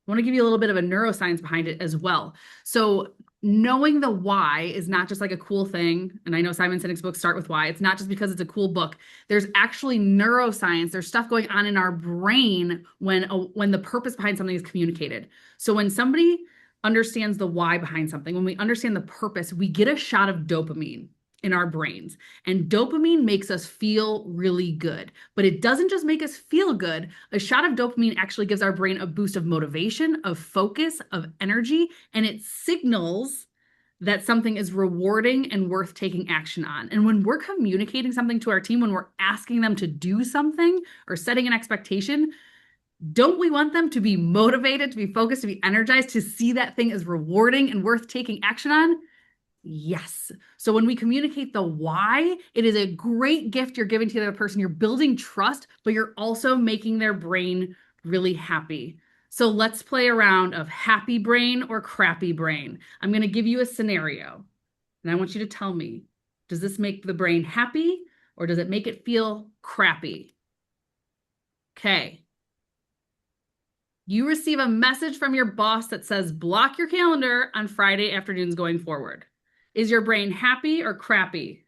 I want to give you a little bit of a neuroscience behind it as well. So knowing the why is not just like a cool thing. And I know Simon Sinek's book, Start With Why. It's not just because it's a cool book. There's actually neuroscience. There's stuff going on in our brain when the purpose behind something is communicated. So when somebody understands the why behind something, when we understand the purpose, we get a shot of dopamine in our brains. And dopamine makes us feel really good. But it doesn't just make us feel good. A shot of dopamine actually gives our brain a boost of motivation, of focus, of energy, and it signals that something is rewarding and worth taking action on. And when we're communicating something to our team, when we're asking them to do something or setting an expectation, don't we want them to be motivated, to be focused, to be energized, to see that thing as rewarding and worth taking action on? Yes. So when we communicate the why, it is a great gift you're giving to the other person. You're building trust, but you're also making their brain really happy. So let's play a round of happy brain or crappy brain. I'm going to give you a scenario, and I want you to tell me, does this make the brain happy or does it make it feel crappy? Okay. You receive a message from your boss that says, block your calendar on Friday afternoons going forward. Is your brain happy or crappy?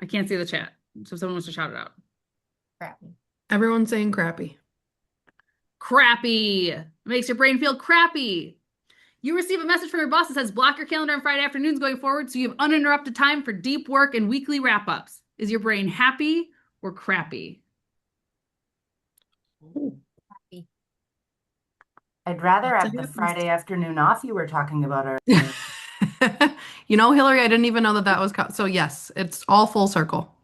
I can't see the chat, so someone wants to shout it out. Crappy. Everyone's saying crappy. Crappy. Makes your brain feel crappy. You receive a message from your boss that says, block your calendar on Friday afternoons going forward so you have uninterrupted time for deep work and weekly wrap-ups. Is your brain happy or crappy? Ooh. Crappy. I'd rather That's have the happens. Friday afternoon off you were talking about earlier. You know, Hillary, I didn't even know that was so yes, it's all full circle.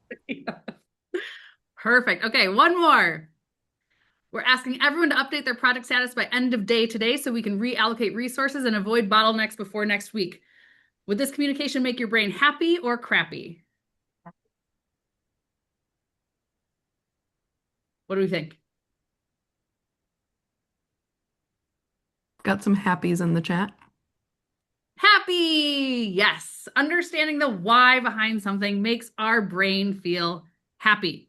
Perfect. Okay, one more. We're asking everyone to update their project status by end of day today so we can reallocate resources and avoid bottlenecks before next week. Would this communication make your brain happy or crappy? What do we think? Got some happies in the chat. Happy! Yes. Understanding the why behind something makes our brain feel happy.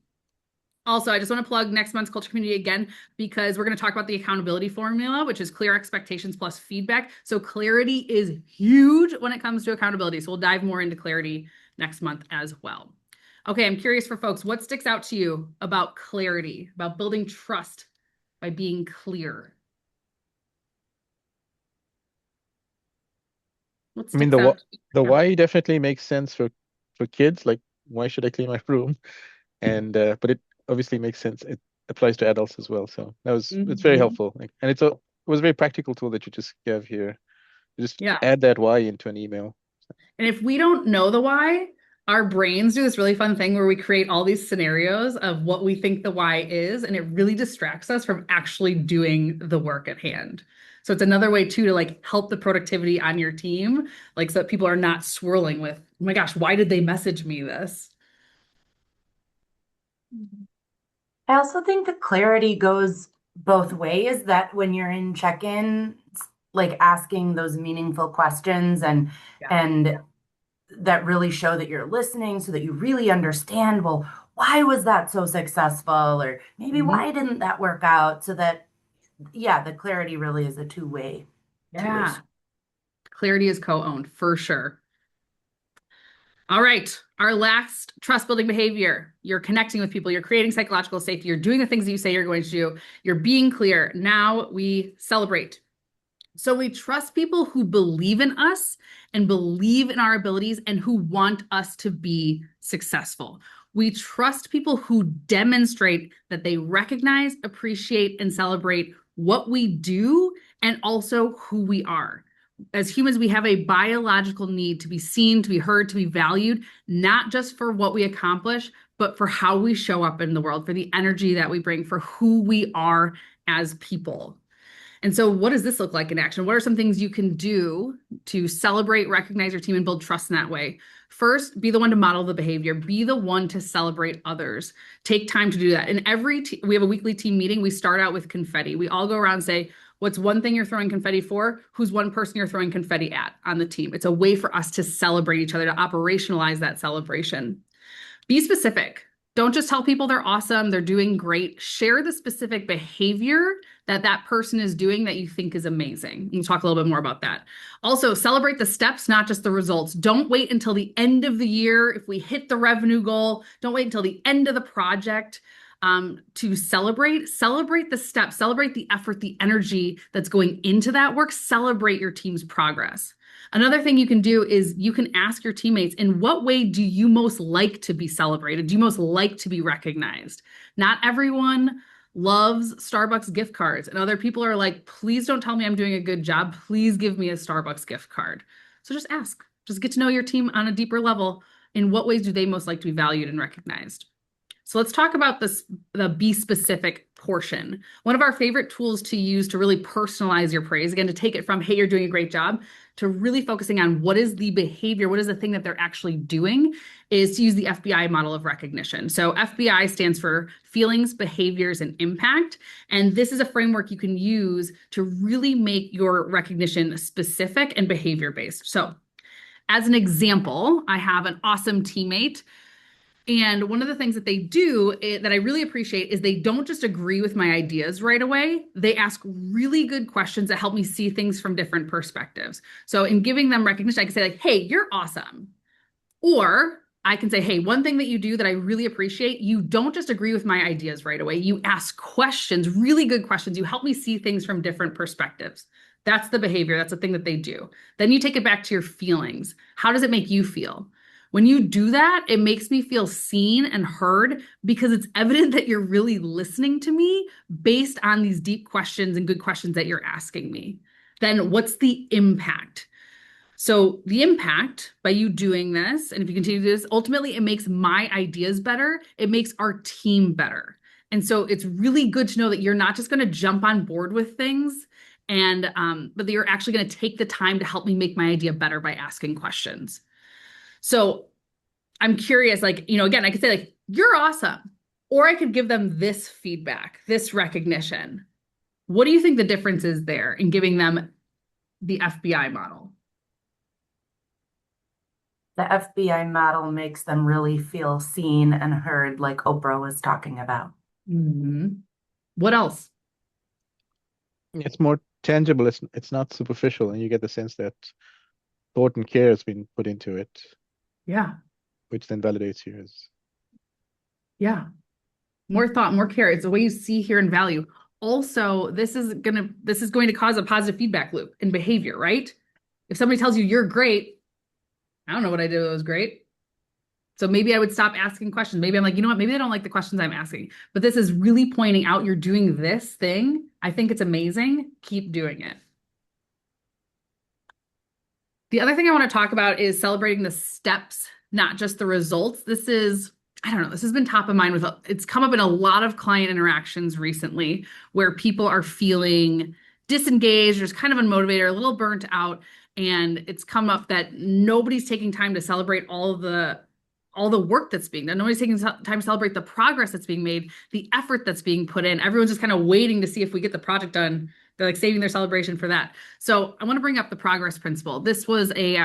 Also, I just want to plug next month's culture community again, because we're going to talk about the accountability formula, which is clear expectations plus feedback. So clarity is huge when it comes to accountability. So we'll dive more into clarity next month as well. Okay, I'm curious for folks, what sticks out to you about clarity, about building trust by being clear? What I mean, sticks out? the why definitely makes sense for kids. Like, why should I clean my room? And but it obviously makes sense. It applies to adults as well. So it's very helpful. Like, and it was a very practical tool that you just gave here. You just add that why into an email. And if we don't know the why, our brains do this really fun thing where we create all these scenarios of what we think the why is, and it really distracts us from actually doing the work at hand. So it's another way too to like help the productivity on your team, like so that people are not swirling with, oh my gosh, why did they message me this? I also think the clarity goes both ways, that when you're in check-in, like asking those meaningful questions and that really show that you're listening so that you really understand, well, why was that so successful? Or maybe why didn't that work out? So that, yeah, the clarity really is a two-way. Yeah. Clarity is co-owned for sure. All right, our last trust building behavior. You're connecting with people, you're creating psychological safety, you're doing the things that you say you're going to do, you're being clear. Now we celebrate. So we trust people who believe in us and believe in our abilities and who want us to be successful. We trust people who demonstrate that they recognize, appreciate, and celebrate what we do and also who we are. As humans, we have a biological need to be seen, to be heard, to be valued, not just for what we accomplish, but for how we show up in the world, for the energy that we bring, for who we are as people. And so what does this look like in action? What are some things you can do to celebrate, recognize your team, and build trust in that way? First, be the one to model the behavior. Be the one to celebrate others. Take time to do that. In we have a weekly team meeting. We start out with confetti. We all go around and say, what's one thing you're throwing confetti for? Who's one person you're throwing confetti at on the team? It's a way for us to celebrate each other, to operationalize that celebration. Be specific. Don't just tell people they're awesome, they're doing great. Share the specific behavior that that person is doing that you think is amazing. We'll talk a little bit more about that. Also, celebrate the steps, not just the results. Don't wait until the end of the year. If we hit the revenue goal, don't wait until the end of the project to celebrate. Celebrate the steps, celebrate the effort, the energy that's going into that work. Celebrate your team's progress. Another thing you can do is you can ask your teammates, in what way do you most like to be celebrated? Do you most like to be recognized? Not everyone loves Starbucks gift cards, and other people are like, please don't tell me I'm doing a good job. Please give me a Starbucks gift card. So just ask, just get to know your team on a deeper level. In what ways do they most like to be valued and recognized? So let's talk about the be specific portion. One of our favorite tools to use to really personalize your praise, again, to take it from, hey, you're doing a great job, to really focusing on what is the behavior, what is the thing that they're actually doing, is to use the FBI model of recognition. So FBI stands for feelings, behaviors, and impact. And this is a framework you can use to really make your recognition specific and behavior-based. So as an example, I have an awesome teammate. And one of the things that they do that I really appreciate is they don't just agree with my ideas right away. They ask really good questions that help me see things from different perspectives. So in giving them recognition, I can say like, hey, you're awesome. Or I can say, hey, one thing that you do that I really appreciate, you don't just agree with my ideas right away. You ask questions, really good questions. You help me see things from different perspectives. That's the behavior. That's the thing that they do. Then you take it back to your feelings. How does it make you feel? When you do that, it makes me feel seen and heard because it's evident that you're really listening to me based on these deep questions and good questions that you're asking me. Then what's the impact? So the impact by you doing this, and if you continue to do this, ultimately it makes my ideas better. It makes our team better. And so it's really good to know that you're not just going to jump on board with things and but that you're actually going to take the time to help me make my idea better by asking questions. So I'm curious, like, again, I could say like, you're awesome. Or I could give them this feedback, this recognition. What do you think the difference is there in giving them the FBI model? The FBI model makes them really feel seen and heard, like Oprah was talking about. What else? It's more tangible. It's not superficial, and you get the sense that thought and care has been put into it. Yeah. Which then validates you as. Yeah. More thought, more care. It's the way you see, hear, and value. Also, this is going to cause a positive feedback loop in behavior, right? If somebody tells you you're great, I don't know what I did that was great. So maybe I would stop asking questions. Maybe I'm like, you know what? Maybe they don't like the questions I'm asking. But this is really pointing out you're doing this thing. I think it's amazing. Keep doing it. The other thing I want to talk about is celebrating the steps, not just the results. This is, I don't know, this has been top of mind it's come up in a lot of client interactions recently where people are feeling disengaged, or kind of unmotivated, or a little burnt out. And it's come up that nobody's taking time to celebrate all the work that's being done. Nobody's taking time to celebrate the progress that's being made, the effort that's being put in. Everyone's just kind of waiting to see if we get the project done. They're like saving their celebration for that. So I want to bring up the progress principle. This was a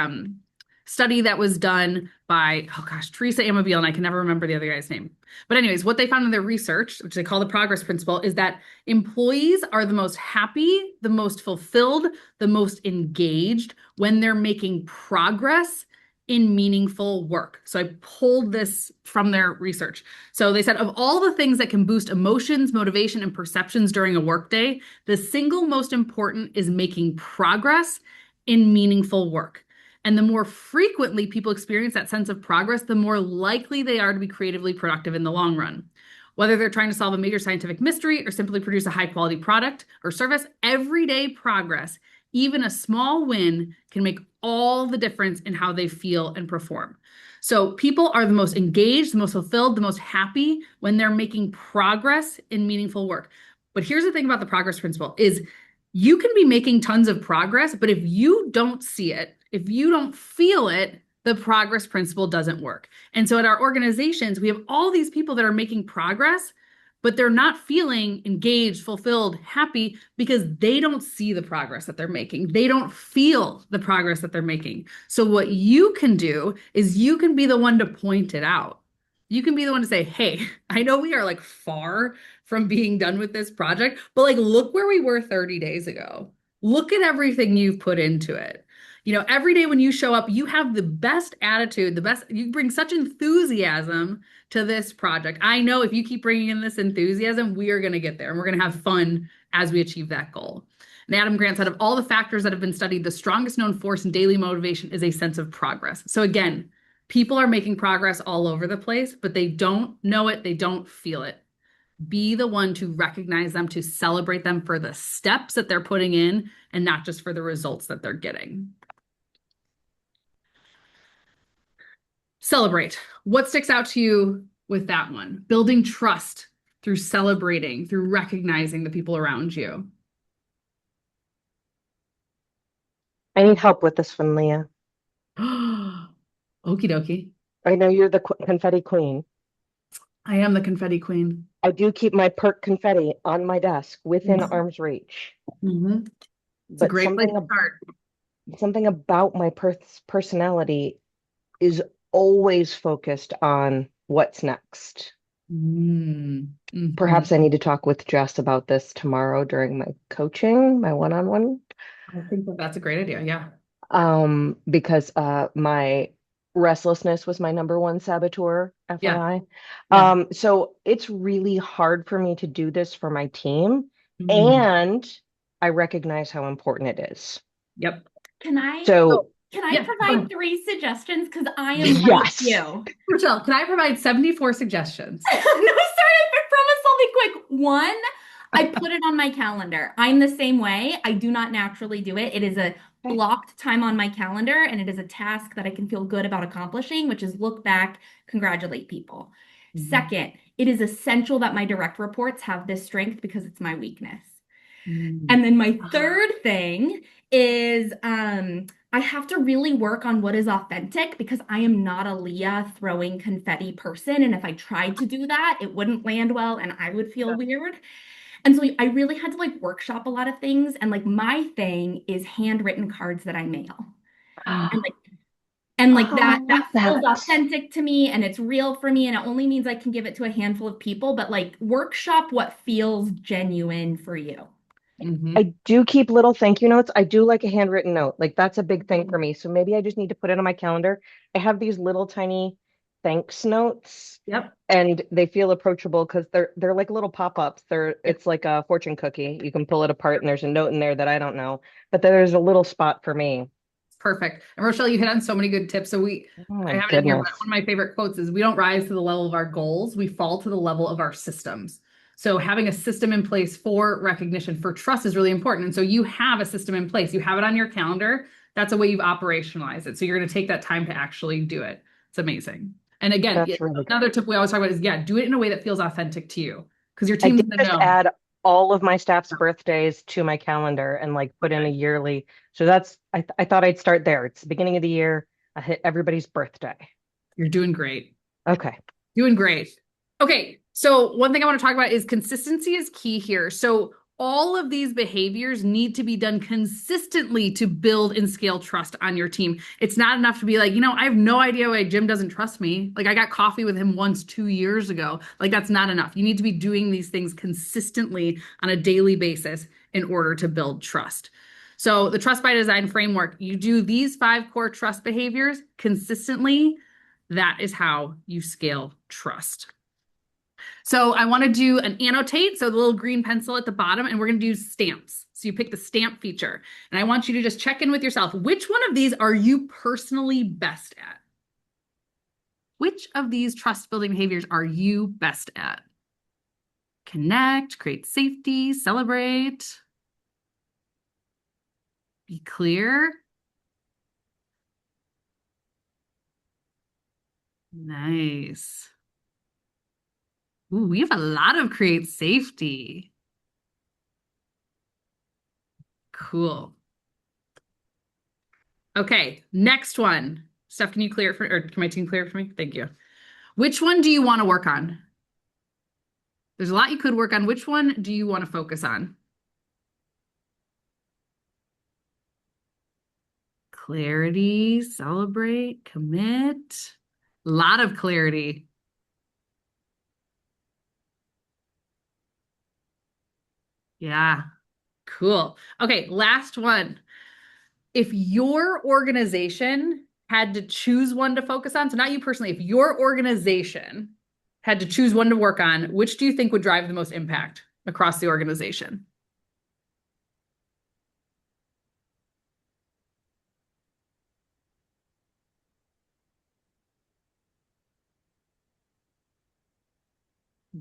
study that was done by, Teresa Amabile, and I can never remember the other guy's name. But anyways, what they found in their research, which they call the progress principle, is that employees are the most happy, the most fulfilled, the most engaged when they're making progress in meaningful work. So I pulled this from their research. So they said of all the things that can boost emotions, motivation, and perceptions during a workday, the single most important is making progress in meaningful work. And the more frequently people experience that sense of progress, the more likely they are to be creatively productive in the long run. Whether they're trying to solve a major scientific mystery or simply produce a high-quality product or service, everyday progress, even a small win, can make all the difference in how they feel and perform. So people are the most engaged, the most fulfilled, the most happy when they're making progress in meaningful work. But here's the thing about the progress principle is you can be making tons of progress, but if you don't see it, if you don't feel it, the progress principle doesn't work. And so at our organizations, we have all these people that are making progress, but they're not feeling engaged, fulfilled, happy because they don't see the progress that they're making. They don't feel the progress that they're making. So what you can do is you can be the one to point it out. You can be the one to say, hey, I know we are like far from being done with this project, but like, look where we were 30 days ago. Look at everything you've put into it. Every day when you show up, you have the best attitude, you bring such enthusiasm to this project. I know if you keep bringing in this enthusiasm, we are going to get there and we're going to have fun as we achieve that goal. And Adam Grant said, of all the factors that have been studied, the strongest known force in daily motivation is a sense of progress. So again, people are making progress all over the place, but they don't know it. They don't feel it. Be the one to recognize them, to celebrate them for the steps that they're putting in and not just for the results that they're getting. Celebrate. What sticks out to you with that one? Building trust through celebrating, through recognizing the people around you. I need help with this one, Leah. Okie dokie. I know you're the confetti queen. I am the confetti queen. I do keep my perk confetti on my desk within arm's reach. Mm-hmm. It's a great place to start. Something about my personality is always focused on what's next. Mm-hmm. Perhaps I need to talk with Jess about this tomorrow during my coaching, my one-on-one. I think that's a great idea. Yeah. Because my restlessness was my number one saboteur, FYI. Yeah. So it's really hard for me to do this for my team, Mm-hmm. and I recognize how important it is. Yep. Can I Yeah. provide 3 suggestions? Because I am like you. Rochelle, can I provide 74 suggestions? No, sorry, I promise I'll be quick. 1, I put it on my calendar. I'm the same way. I do not naturally do it. It is a blocked time on my calendar, and it is a task that I can feel good about accomplishing, which is look back, congratulate people. Mm-hmm. 2nd it is essential that my direct reports have this strength because it's my weakness. Mm. And then my third thing is I have to really work on what is authentic because I am not a Leah throwing confetti person. And if I tried to do that, it wouldn't land well and I would feel weird. And so I really had to like workshop a lot of things. And like my thing is handwritten cards that I mail. And like Oh, I that love feels that. authentic to me and it's real for me. And it only means I can give it to a handful of people, but like workshop what feels genuine for you. I do keep little thank you notes. I do like a handwritten note. Like that's a big thing for me. So maybe I just need to put it on my calendar. I have these little tiny thanks notes. Yep. And they feel approachable because they're like little pop-ups. It's like a fortune cookie. You can pull it apart and there's a note in there that I don't know. But there's a little spot for me. Perfect. And Rochelle, you hit on so many good tips. So I have it in here, but one of my favorite quotes is we don't rise to the level of our goals, we fall to the level of our systems. So having a system in place for recognition, for trust is really important. And so you have a system in place. You have it on your calendar. That's a way you've operationalized it. So you're going to take that time to actually do it. It's amazing. And again, another tip we always talk about is, do it in a way that feels authentic to you because your I team's did going to just know. add all of my staff's birthdays to my calendar and like put in a yearly. So that's I thought I'd start there. It's the beginning of the year. I hit everybody's birthday. You're doing great. Okay. Doing great. Okay. So one thing I want to talk about is consistency is key here. So all of these behaviors need to be done consistently to build and scale trust on your team. It's not enough to be like, I have no idea why Jim doesn't trust me. Like I got coffee with him once 2 years ago. Like that's not enough. You need to be doing these things consistently on a daily basis in order to build trust. So the trust by design framework, you do these 5 core trust behaviors consistently. That is how you scale trust. So I want to do an annotate, so the little green pencil at the bottom, and we're going to do stamps. So you pick the stamp feature, and I want you to just check in with yourself. Which one of these are you personally best at? Which of these trust building behaviors are you best at? Connect, create safety, celebrate, be clear. Nice. Ooh, we have a lot of create safety. Cool. Okay, next one. Steph, can you clear it for, or can my team clear it for me? Thank you. Which one do you want to work on? There's a lot you could work on. Which one do you want to focus on? Clarity, celebrate, commit. A lot of clarity. Yeah, cool. Okay, last one. If your organization had to choose one to focus on, so not you personally, if your organization had to choose one to work on, which do you think would drive the most impact across the organization?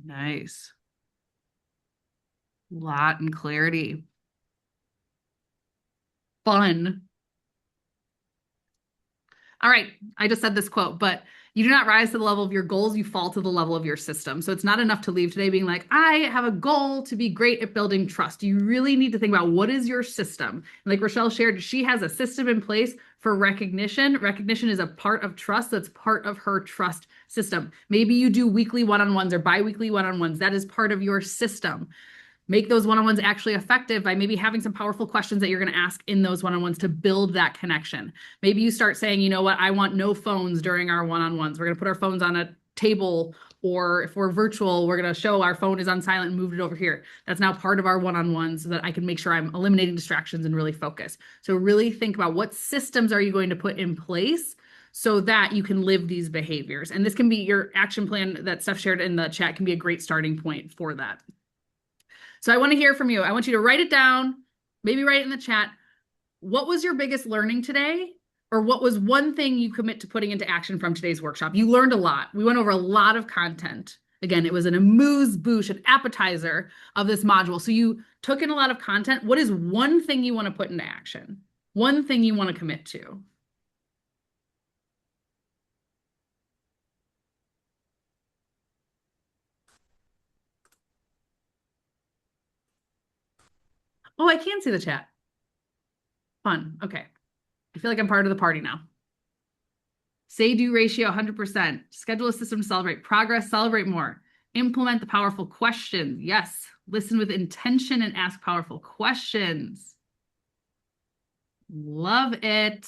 Nice. Lot and clarity. Fun. All right, I just said this quote, but you do not rise to the level of your goals, you fall to the level of your system. So it's not enough to leave today being like, I have a goal to be great at building trust. You really need to think about what is your system. And like Rochelle shared, she has a system in place for recognition. Recognition is a part of trust. That's part of her trust system. Maybe you do weekly one-on-ones or bi-weekly one-on-ones. That is part of your system. Make those one-on-ones actually effective by maybe having some powerful questions that you're going to ask in those one-on-ones to build that connection. Maybe you start saying, you know what, I want no phones during our one-on-ones. We're going to put our phones on a table, or if we're virtual, we're going to show our phone is on silent and move it over here. That's now part of our one-on-ones so that I can make sure I'm eliminating distractions and really focus. So really think about what systems are you going to put in place so that you can live these behaviors. And this can be your action plan that Steph shared in the chat can be a great starting point for that. So I want to hear from you. I want you to write it down, maybe write it in the chat. What was your biggest learning today? Or what was one thing you commit to putting into action from today's workshop? You learned a lot. We went over a lot of content. Again, it was an amuse-bouche, an appetizer of this module. So you took in a lot of content. What is one thing you want to put into action? One thing you want to commit to? Oh, I can see the chat. Fun. Okay. I feel like I'm part of the party now. Say-do ratio 100%. Schedule a system to celebrate progress, celebrate more. Implement the powerful questions. Yes. Listen with intention and ask powerful questions. Love it.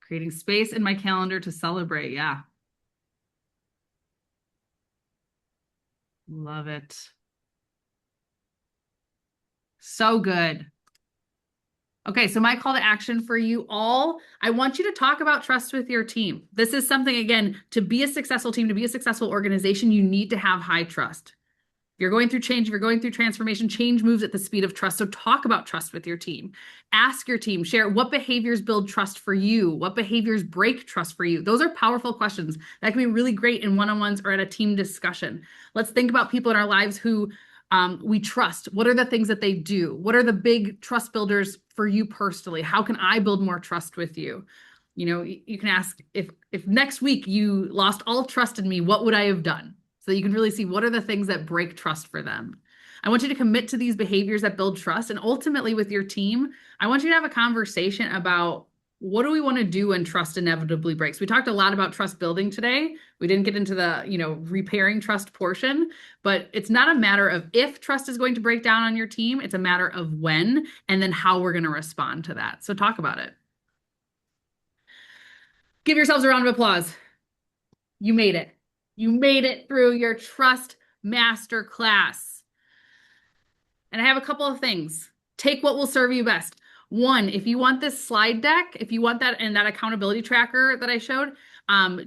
Creating space in my calendar to celebrate. Yeah. Love it. So good. Okay, so my call to action for you all, I want you to talk about trust with your team. This is something, again, to be a successful team, to be a successful organization, you need to have high trust. If you're going through change, if you're going through transformation, change moves at the speed of trust. So talk about trust with your team. Ask your team, share what behaviors build trust for you, what behaviors break trust for you. Those are powerful questions that can be really great in one-on-ones or at a team discussion. Let's think about people in our lives who we trust. What are the things that they do? What are the big trust builders for you personally? How can I build more trust with you? You know, you can ask if next week you lost all trust in me, what would I have done? So that you can really see what are the things that break trust for them. I want you to commit to these behaviors that build trust. And ultimately with your team, I want you to have a conversation about what do we want to do when trust inevitably breaks? We talked a lot about trust building today. We didn't get into the, repairing trust portion, but it's not a matter of if trust is going to break down on your team. It's a matter of when and then how we're going to respond to that. So talk about it. Give yourselves a round of applause. You made it. You made it through your trust masterclass. And I have a couple of things. Take what will serve you best. One, if you want this slide deck, if you want that and that accountability tracker that I showed,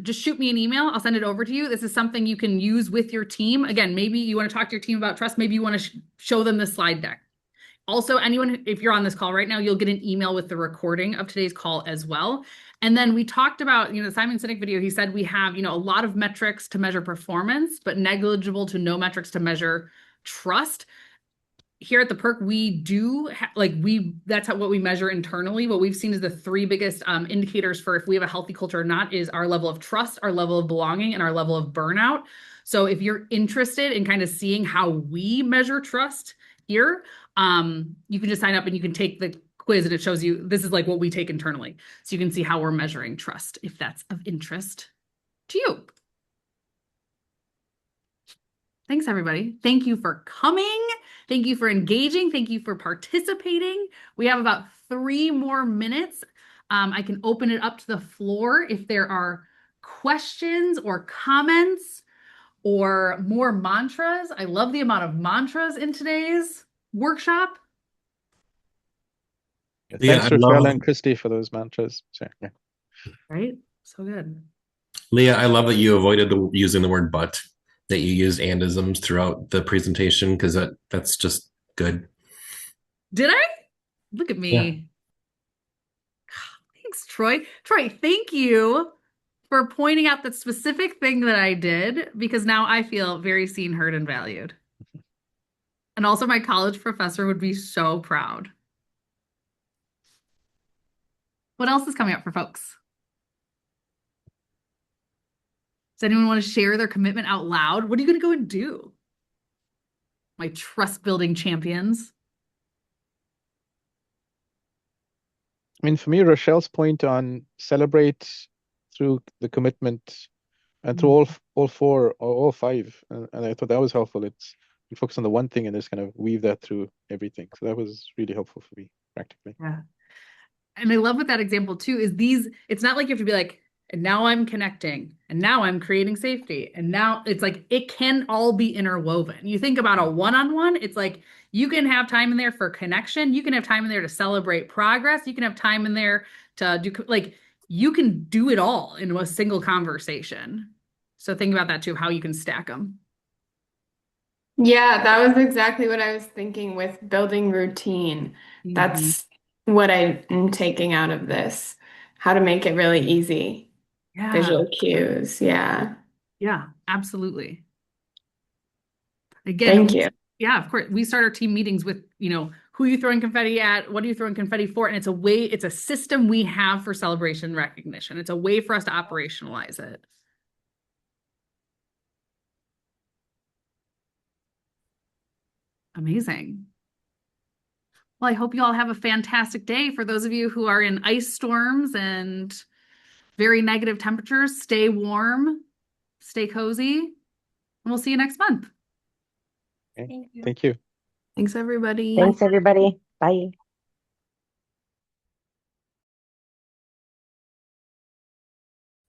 just shoot me an email. I'll send it over to you. This is something you can use with your team. Again, maybe you want to talk to your team about trust. Maybe you want to show them the slide deck. Also, anyone, if you're on this call right now, you'll get an email with the recording of today's call as well. And then we talked about, the Simon Sinek video, he said we have, a lot of metrics to measure performance, but negligible to no metrics to measure trust. Here at the Perk, we do that's what we measure internally. What we've seen is the three biggest indicators for if we have a healthy culture or not is our level of trust, our level of belonging, and our level of burnout. So if you're interested in kind of seeing how we measure trust here, you can just sign up and you can take the quiz and it shows you this is like what we take internally. So you can see how we're measuring trust if that's of interest to you. Thanks, everybody. Thank you for coming. Thank you for engaging. Thank you for participating. We have about 3 more minutes. I can open it up to the floor if there are questions or comments or more mantras. I love the amount of mantras in today's workshop. Thanks, Rochelle and Christy, for those mantras. So, yeah. Right? So good. Leah, I love that you avoided using the word but, that you used andisms throughout the presentation, because that's just good. Did I? Look at me. Yeah. Thanks, Troy. Troy, thank you for pointing out that specific thing that I did, because now I feel very seen, heard, and valued. And also my college professor would be so proud. What else is coming up for folks? Does anyone want to share their commitment out loud? What are you going to go and do? My trust building champions. I mean, for me, Rochelle's point on celebrate through the commitment and through all 4 or all 5, and I thought that was helpful. It's you focus on the one thing and just kind of weave that through everything. So that was really helpful for me practically. Yeah. And I love with that example too, is it's not like you have to be like, and now I'm connecting, and now I'm creating safety. And now it's like, it can all be interwoven. You think about a one-on-one, it's like, you can have time in there for connection. You can have time in there to celebrate progress. You can have time in there to do, you can do it all in a single conversation. So think about that too, how you can stack them. Yeah, that was exactly what I was thinking with building routine. That's what I'm taking out of this. How to make it really easy. Yeah. Visual cues. Yeah. Yeah, absolutely. Again, Thank you. Yeah, of course. We start our team meetings with, who are you throwing confetti at? What are you throwing confetti for? And it's a system we have for celebration recognition. It's a way for us to operationalize it. Amazing. Well, I hope you all have a fantastic day. For those of you who are in ice storms and very negative temperatures, stay warm, stay cozy, and we'll see you next month. Okay. Thank you. Thanks, everybody. Thanks, everybody. Bye.